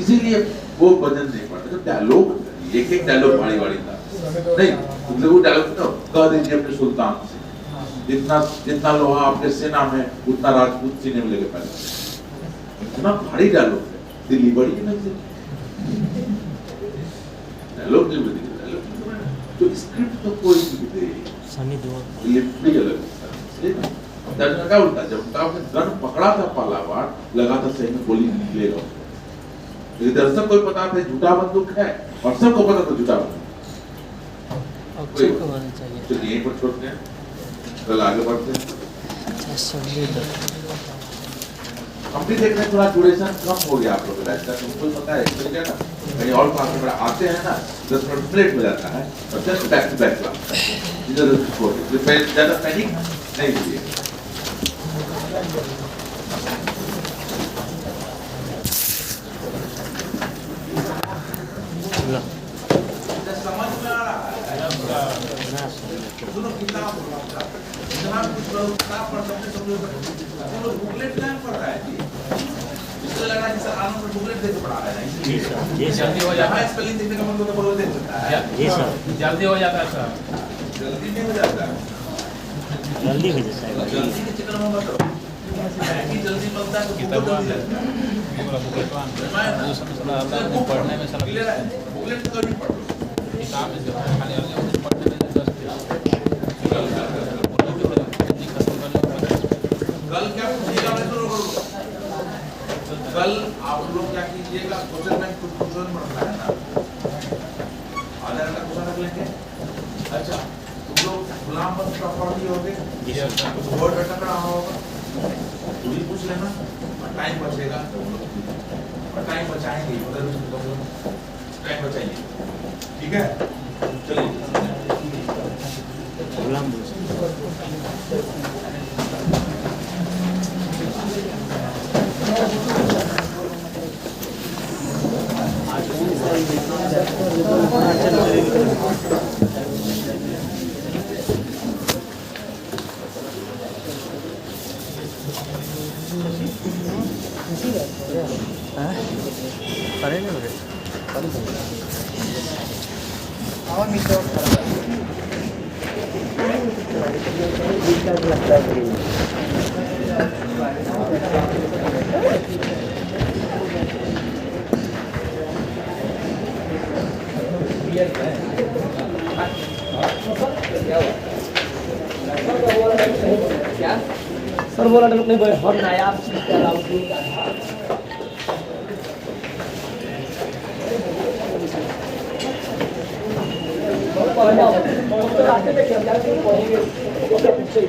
इसीलिए वो वजन नहीं पड़ता। जब डायलॉग एक डायलॉग भारी था नहीं, मतलब वो डायलॉग तो कह दीजिए अपने सुल्तान से, जितना लोहा आपके सेना में उतना राजपूत सीने में लेके पैदा, इतना भारी डायलॉग है। दिल्ली बड़ी नहीं डायलॉग तो स्क्रिप्ट तो कोई भी दे सनी देओल दर्जन का उल्टा, जब उनका गन पकड़ा था पहला बार, लगा था सही में गोली निकलेगा, लेकिन दर्शक को पता था झूठा बंदूक है, और सबको पता था झूठा बंदूक। अक्षर को होना चाहिए। तो यहीं पर छोड़ते हैं, कल आगे बढ़ते हैं। अच्छा समझे तो कंप्लीट देखने थोड़ा ड्यूरेशन कम हो गया आप लोगों का, तुमको पता है क्या ना, कहीं और क्लास में आते हैं ना 10 मिनट प्लेट हो जाता है, और just back to back class इधर छोड़ दो, ज्यादा पैनिक नहीं कीजिए। समझ में आ रहा है? सुनो किताब कुछ किताब पढ़ सकते, सब लोग बुकलेट क्या पढ़ रहा है जी? इससे लग रहा है कि सर आनंद बुकलेट देख पढ़ा रहा है, जी सर जल्दी हो जाता है, स्पेलिंग देखने का मन तो बोल देख सकता है। जी सर जल्दी हो जाता है सर, जल्दी नहीं हो जाता है, जल्दी हो जाता है। जल्दी के चक्कर में मत रहो, कि जल्दी बनता है तो बहुत जल्दी लगता है। पढ़ने में सर क्लियर है? बुकलेट तो कभी पढ़ लो, किताब में जो है खाली पढ़ने में 10 कल क्या पूछिएगा मैं शुरू करूँगा। कल आप लोग क्या कीजिएगा, क्वेश्चन बैंक कुछ क्वेश्चन पढ़ना है ना, आधा घंटा क्वेश्चन रख लेंगे। अच्छा तुम लोग गुलाम मत पढ़ लिए होगे, कुछ और घटना पढ़ा होगा, तू भी पूछ लेना, टाइम बचेगा, और टाइम बचाएंगे, उधर टाइम बचाएंगे, ठीक है? चलिए गुलाम पढ़े नहीं और नीचे लगता है पर बोला नहीं भाई हम ना आप क्या लाओ रास्ते में क्या जाके पढ़ेंगे उसके पीछे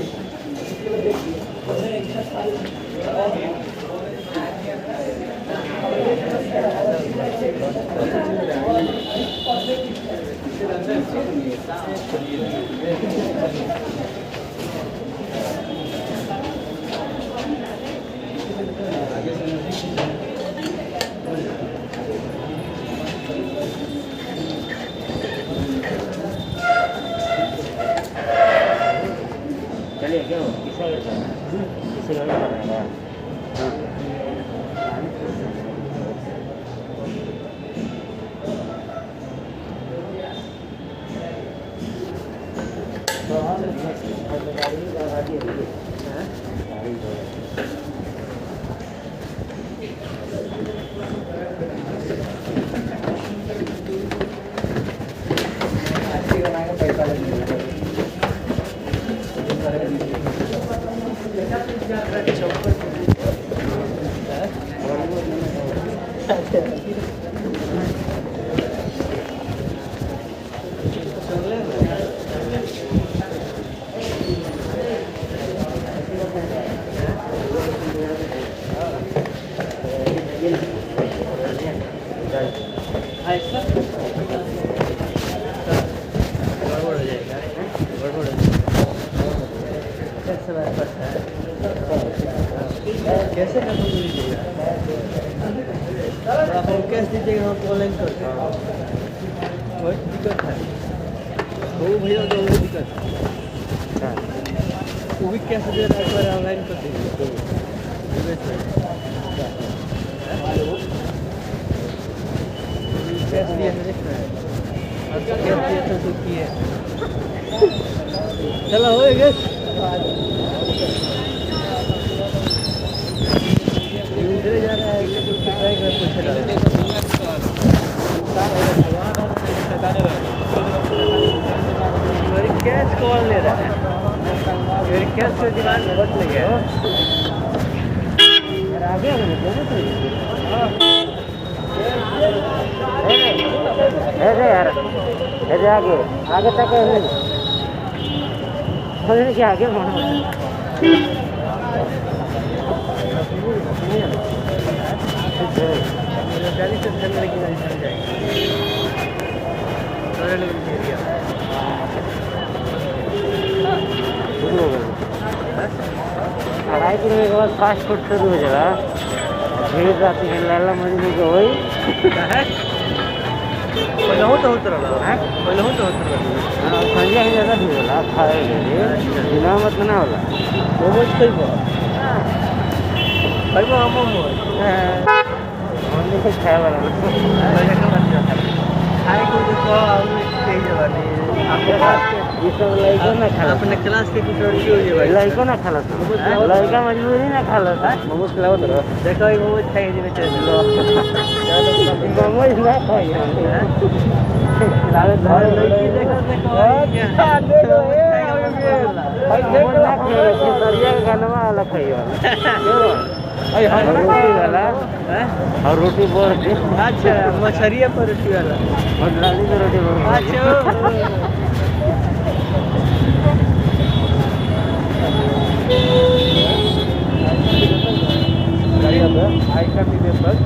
चलिए क्यों किसी गाड़ी कर रहा है कैसे कर दीजिएगा आप कैश दीजिएगा हम ऑनलाइन करते हैं बहुत दिक्कत है वो भैया तो वो दिक्कत है वो भी कैश दे रहा है एक बार ऑनलाइन कर दीजिए कैश दिया है देख रहे हैं कैश दिया तो दुखी है चलो हो गया इधर जा रहा है कि ट्राई कर पूछ रहा है मेरी कैश कॉल ले रहा है मेरी कैश का डिमांड बहुत लगे आगे यार ऐसे आगे आगे तक क्या आगे गाड़ी से चलने लगी गाड़ी चल जाएगी अढ़ाई किलो के बाद फास्ट फूड शुरू हो जाएगा भीड़ आती है लाला मजनू को वही पहले हो तो होता रहा पहले हो तो होता रहा संजय ही ज़्यादा भीड़ होला खाए बिना मत ना होला मोमोज खइब खइब मोमोज हमने कुछ खाया वाला खाने को तो और तेज वाली ये सब लड़का ना खा अपने क्लास के कुछ लड़की हो जाए लड़का ना खा लड़का मजबूरी ना खा मोमोज खिलाओ तो देखो ये मोमोज खाई जी में चल लो मोमोज ना खाई लड़की देखो रोटी वाला और रोटी बोल के अच्छा मछरिया पर रोटी वाला और लाली की रोटी बोल अच्छा आई का भी बस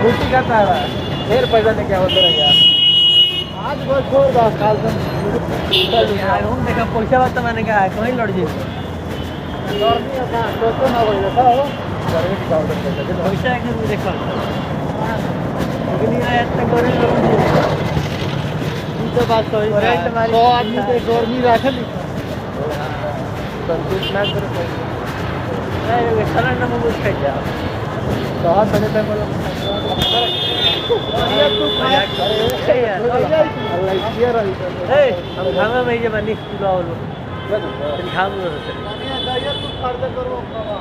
रोटी का तारा फिर पैसा लेके होता रह गया आज बहुत छोड़ दो काल से हम देखा पैसा बात मैंने कहा कहीं लड़ जी पैसा एक देखो लेकिन आया तक तो बात सही है। 100 आदमी के गर्मी राखे ली संतोष ना करो नहीं सलन नमक खाई जाओ तो तने पे बोलो ये तू खाया सही है अल्लाह किया रही ए हम खाना में ये बनी पूरा हो लो फिर खाम लो ये तू खर्च करो बाबा